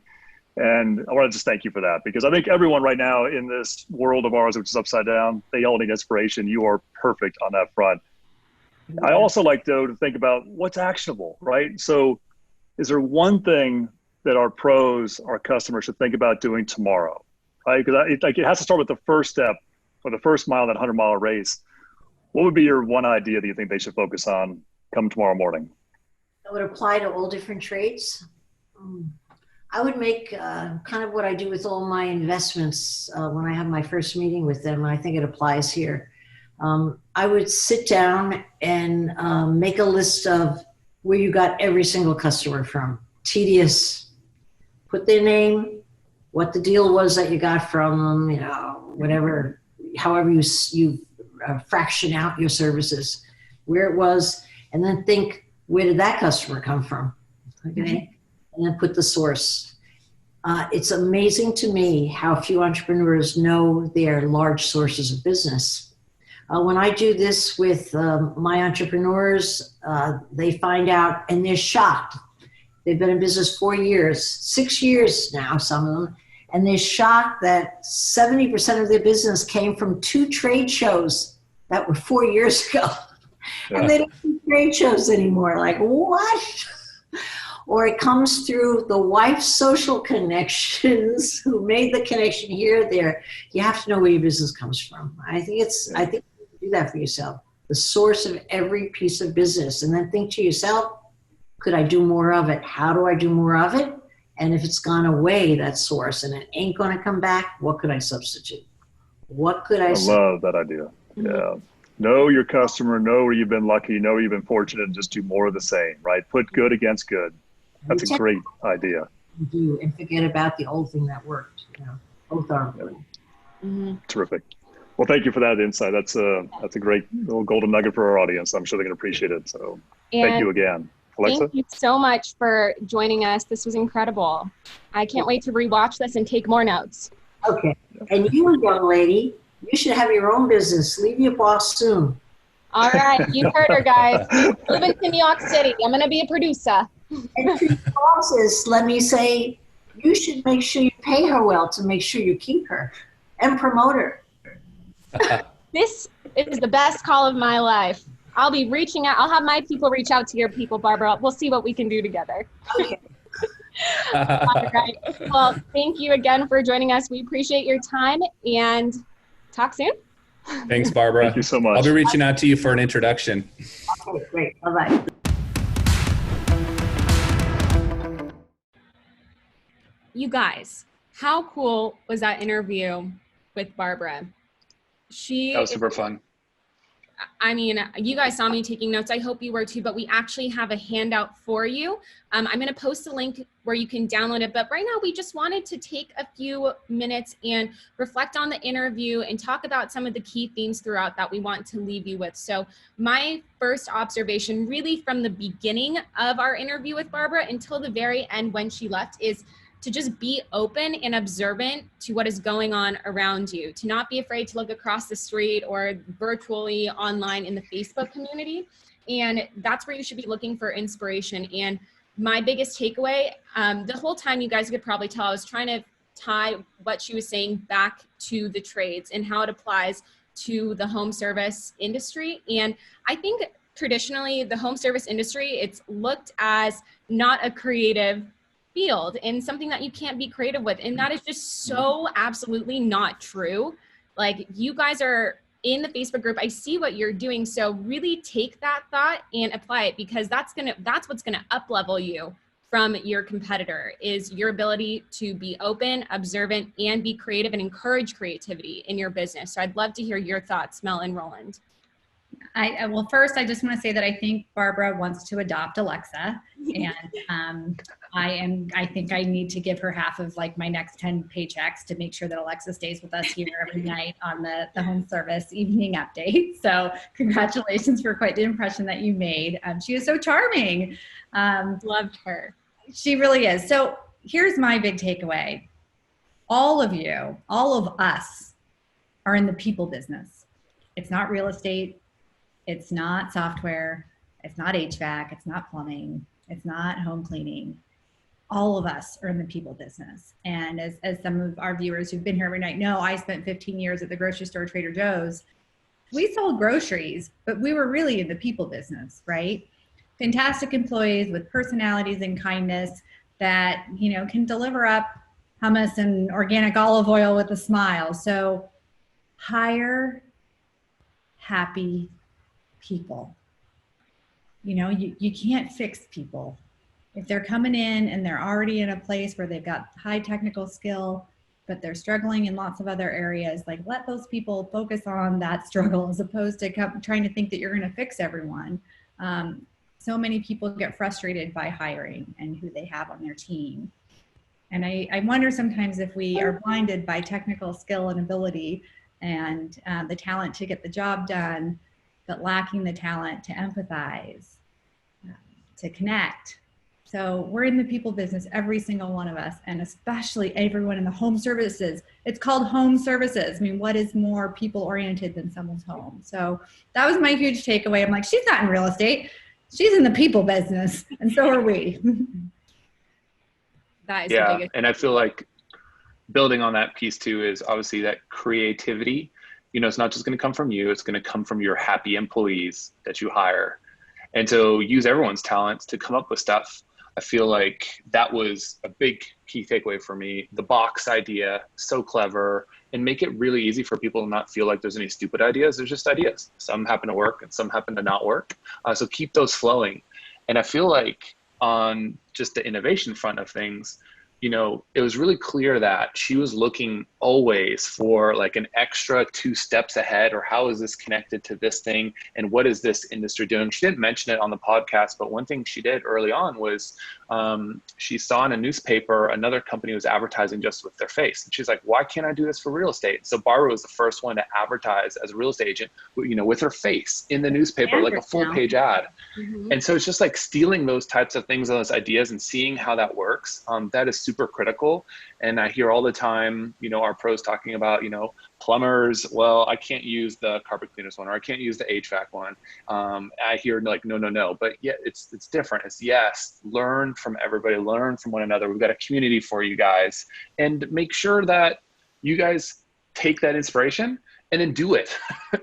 And I want to just thank you for that because I think everyone right now in this world of ours, which is upside down, they all need inspiration. You are perfect on that front. I also like, though, to think about what's actionable, right? So is there one thing that our pros, our customers should think about doing tomorrow, right? Because it has to start with the first step or the first mile in that 100-mile race. What would be your one idea that you think they should focus on come tomorrow morning? That would apply to all different trades. I would make kind of what I do with all my investments when I have my first meeting with them. And I think it applies here. I would sit down and make a list of where you got every single customer from. Tedious. Put their name, what the deal was that you got from them, whatever, however you fraction out your services, where it was, and then think, where did that customer come from? Okay. And then put the source. It's amazing to me how few entrepreneurs know their large sources of business. When I do this with my entrepreneurs, they find out and they're shocked. They've been in business 4 years, 6 years now, some of them, and they're shocked that 70% of their business came from 2 trade shows that were 4 years ago. Yeah. And they don't do trade shows anymore. Like, what? Or it comes through the wife's social connections who made the connection here, there. You have to know where your business comes from. I think you do that for yourself. The source of every piece of business. And then think to yourself, could I do more of it? How do I do more of it? And if it's gone away, that source, and it ain't going to come back, what could I substitute? What could I love that idea. Yeah. Know your customer, know where you've been lucky, know where you've been fortunate, and just do more of the same, right? Put good against good. That's a great idea. Do and forget about the old thing that worked. Both are important. Mm-hmm. Terrific. Well, thank you for that insight. That's a great little golden nugget for our audience. I'm sure they're going to appreciate it. So thank you again. Alexa? Thank you so much for joining us. This was incredible. I can't wait to rewatch this and take more notes. Okay. And you, young lady, you should have your own business. Leave your boss soon. All right. You heard her, guys. Moving to New York City. I'm going to be a producer. And to your bosses, let me say, you should make sure you pay her well to make sure you keep her and promote her. This is the best call of my life. I'll be reaching out. I'll have my people reach out to your people, Barbara. We'll see what we can do together. Okay. All right. Well, thank you again for joining us. We appreciate your time and talk soon. Thanks, Barbara. Thank you so much. I'll be reaching out to you for an introduction. Okay, great. Bye-bye. You guys, how cool was that interview with Barbara. That was super fun. I mean, you guys saw me taking notes. I hope you were too, but we actually have a handout for you. I'm going to post a link where you can download it. But right now, we just wanted to take a few minutes and reflect on the interview and talk about some of the key themes throughout that we want to leave you with. So my first observation, really from the beginning of our interview with Barbara until the very end when she left, is to just be open and observant to what is going on around you, to not be afraid to look across the street or virtually online in the Facebook community. And that's where you should be looking for inspiration. And my biggest takeaway, the whole time, you guys could probably tell, I was trying to tie what she was saying back to the trades and how it applies to the home service industry. And I think traditionally the home service industry, it's looked as not a creative field and something that you can't be creative with. And that is just so absolutely not true. Like, you guys are in the Facebook group. I see what you're doing. So really take that thought and apply it, because that's what's going to up level you from your competitor, is your ability to be open, observant, and be creative and encourage creativity in your business. So I'd love to hear your thoughts, Mel and Roland. Well, first, I just want to say that I think Barbara wants to adopt Alexa, and I think I need to give her half of like my next 10 paychecks to make sure that Alexa stays with us here every night on the home service evening update. So congratulations for quite the impression that you made. She is so charming. Loved her. She really is. So here's my big takeaway. All of you, all of us are in the people business. It's not real estate. It's not software. It's not HVAC. It's not plumbing. It's not home cleaning. All of us are in the people business. And as some of our viewers who've been here every night know, I spent 15 years at the grocery store, Trader Joe's. We sold groceries, but we were really in the people business, right? Fantastic employees with personalities and kindness that, you know, can deliver up hummus and organic olive oil with a smile. So hire happy people. You know, you can't fix people. If they're coming in and they're already in a place where they've got high technical skill, but they're struggling in lots of other areas, like, let those people focus on that struggle as opposed to trying to think that you're going to fix everyone. So many people get frustrated by hiring and who they have on their team. And I wonder sometimes if we are blinded by technical skill and ability and the talent to get the job done, but lacking the talent to empathize, to connect. So we're in the people business, every single one of us, and especially everyone in the home services. It's called home services. I mean, what is more people oriented than someone's home? So that was my huge takeaway. I'm like, she's not in real estate. She's in the people business, and so are we. That is yeah, and I feel like building on that piece too is obviously that creativity. You know, it's not just going to come from you. It's going to come from your happy employees that you hire. And so use everyone's talents to come up with stuff. I feel like that was a big key takeaway for me. The box idea, so clever, and make it really easy for people to not feel like there's any stupid ideas. There's just ideas. Some happen to work and some happen to not work. So keep those flowing. And I feel like on just the innovation front of things, you know, it was really clear that she was looking always for like an extra 2 steps ahead, or how is this connected to this thing, and what is this industry doing? She didn't mention it on the podcast, but one thing she did early on was she saw in a newspaper another company was advertising just with their face, and she's like, why can't I do this for real estate? So Barbara was the first one to advertise as a real estate agent, you know, with her face in the newspaper, like a full page ad. Mm-hmm. And so it's just like stealing those types of things, those ideas, and seeing how that works. That is super critical. And I hear all the time, you know, our pros talking about, you know, plumbers, well, I can't use the carpet cleaners one, or I can't use the HVAC one. I hear like, no, but yeah, it's different. It's yes, learn from everybody, learn from one another. We've got a community for you guys, and make sure that you guys take that inspiration and then do it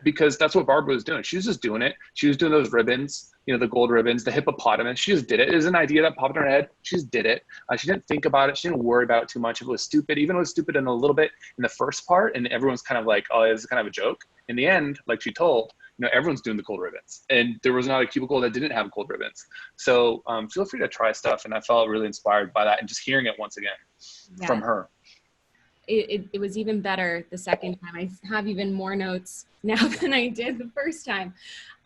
because that's what Barbara was doing. She was just doing it. She was doing those ribbons, you know, the gold ribbons, the hippopotamus. She just did it. It was an idea that popped in her head. She just did it. She didn't think about it. She didn't worry about it too much. If it was stupid, even if it was stupid in a little bit in the first part, and everyone's kind of like, oh, this is kind of a joke. In the end, like she told, you know, everyone's doing the gold ribbons, and there was not a cubicle that didn't have gold ribbons. So feel free to try stuff. And I felt really inspired by that, and just hearing it once again from her. it was even better the second time. I have even more notes now than I did the first time.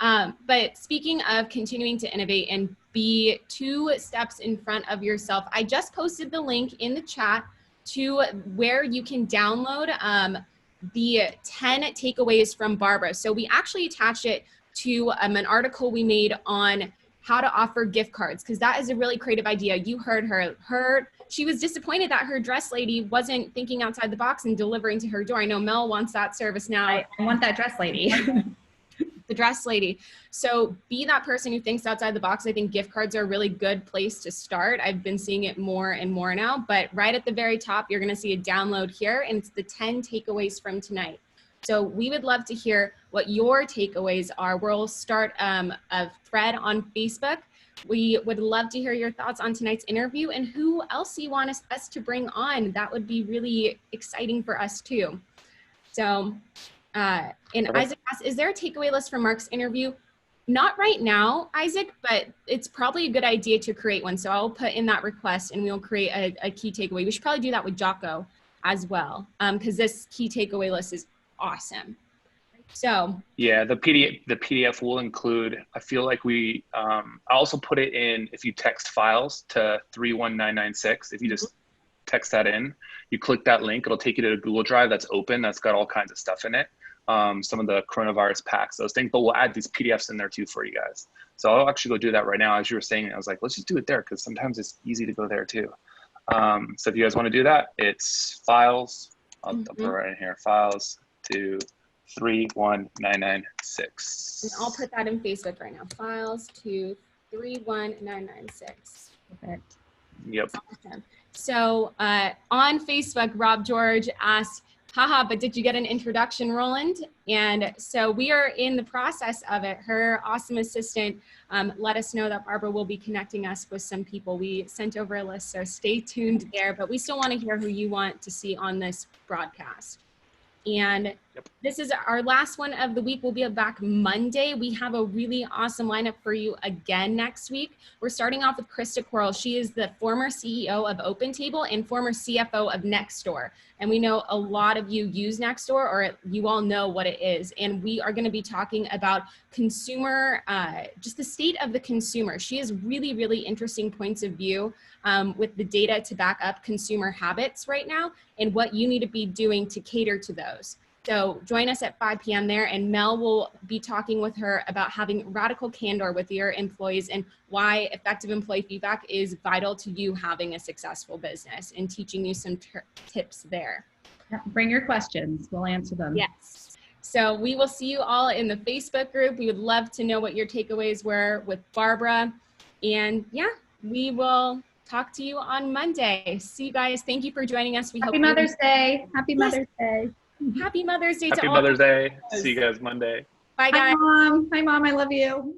But speaking of continuing to innovate and be 2 steps in front of yourself, I just posted the link in the chat to where you can download the 10 takeaways from Barbara. So we actually attached it to an article we made on how to offer gift cards, because that is a really creative idea. You heard her. She was disappointed that her dress lady wasn't thinking outside the box and delivering to her door. I know Mel wants that service now. I want that dress lady. The dress lady. So be that person who thinks outside the box. I think gift cards are a really good place to start. I've been seeing it more and more now, but right at the very top, you're going to see a download here, and it's the 10 takeaways from tonight. So we would love to hear what your takeaways are. We'll start a thread on Facebook. We would love to hear your thoughts on tonight's interview and who else you want us to bring on. That would be really exciting for us too. So, and Isaac asks, is there a takeaway list from Mark's interview? Not right now, Isaac, but it's probably a good idea to create one. So I'll put in that request and we'll create a key takeaway. We should probably do that with Jocko as well, because this key takeaway list is awesome. So yeah, the PDF will include, I feel like I also put it in, if you text files to 31996, if you just text that in, you click that link, it'll take you to a Google Drive that's open, that's got all kinds of stuff in it. Some of the coronavirus packs, those things, but we'll add these PDFs in there too for you guys. So I'll actually go do that right now. As you were saying, I was like, let's just do it there, because sometimes it's easy to go there too. So if you guys want to do that, it's files, I'll put it right in here, files to 31996. And I'll put that in Facebook right now. Files to 31996. Perfect. Yep. Awesome. So on Facebook, Rob George asked, haha, but did you get an introduction, Roland? And so we are in the process of it. Her awesome assistant let us know that Barbara will be connecting us with some people. We sent over a list, so stay tuned there, but we still want to hear who you want to see on this broadcast. And this is our last one of the week. We'll be back Monday. We have a really awesome lineup for you again next week. We're starting off with Krista Quarles. She is the former CEO of OpenTable and former CFO of Nextdoor. And we know a lot of you use Nextdoor, or you all know what it is. And we are going to be talking about consumer, just the state of the consumer. She has really, really interesting points of view with the data to back up consumer habits right now and what you need to be doing to cater to those. So join us at 5 p.m. there, and Mel will be talking with her about having radical candor with your employees and why effective employee feedback is vital to you having a successful business, and teaching you some tips there. Bring your questions. We'll answer them. Yes. So we will see you all in the Facebook group. We would love to know what your takeaways were with Barbara. And yeah, we will talk to you on Monday. See you guys. Thank you for joining us. Happy Mother's Day. Happy Mother's Day. Happy Mother's Day to all. Happy Mother's Day. See you guys Monday. Bye, guys. Hi, Mom. Hi, Mom. I love you.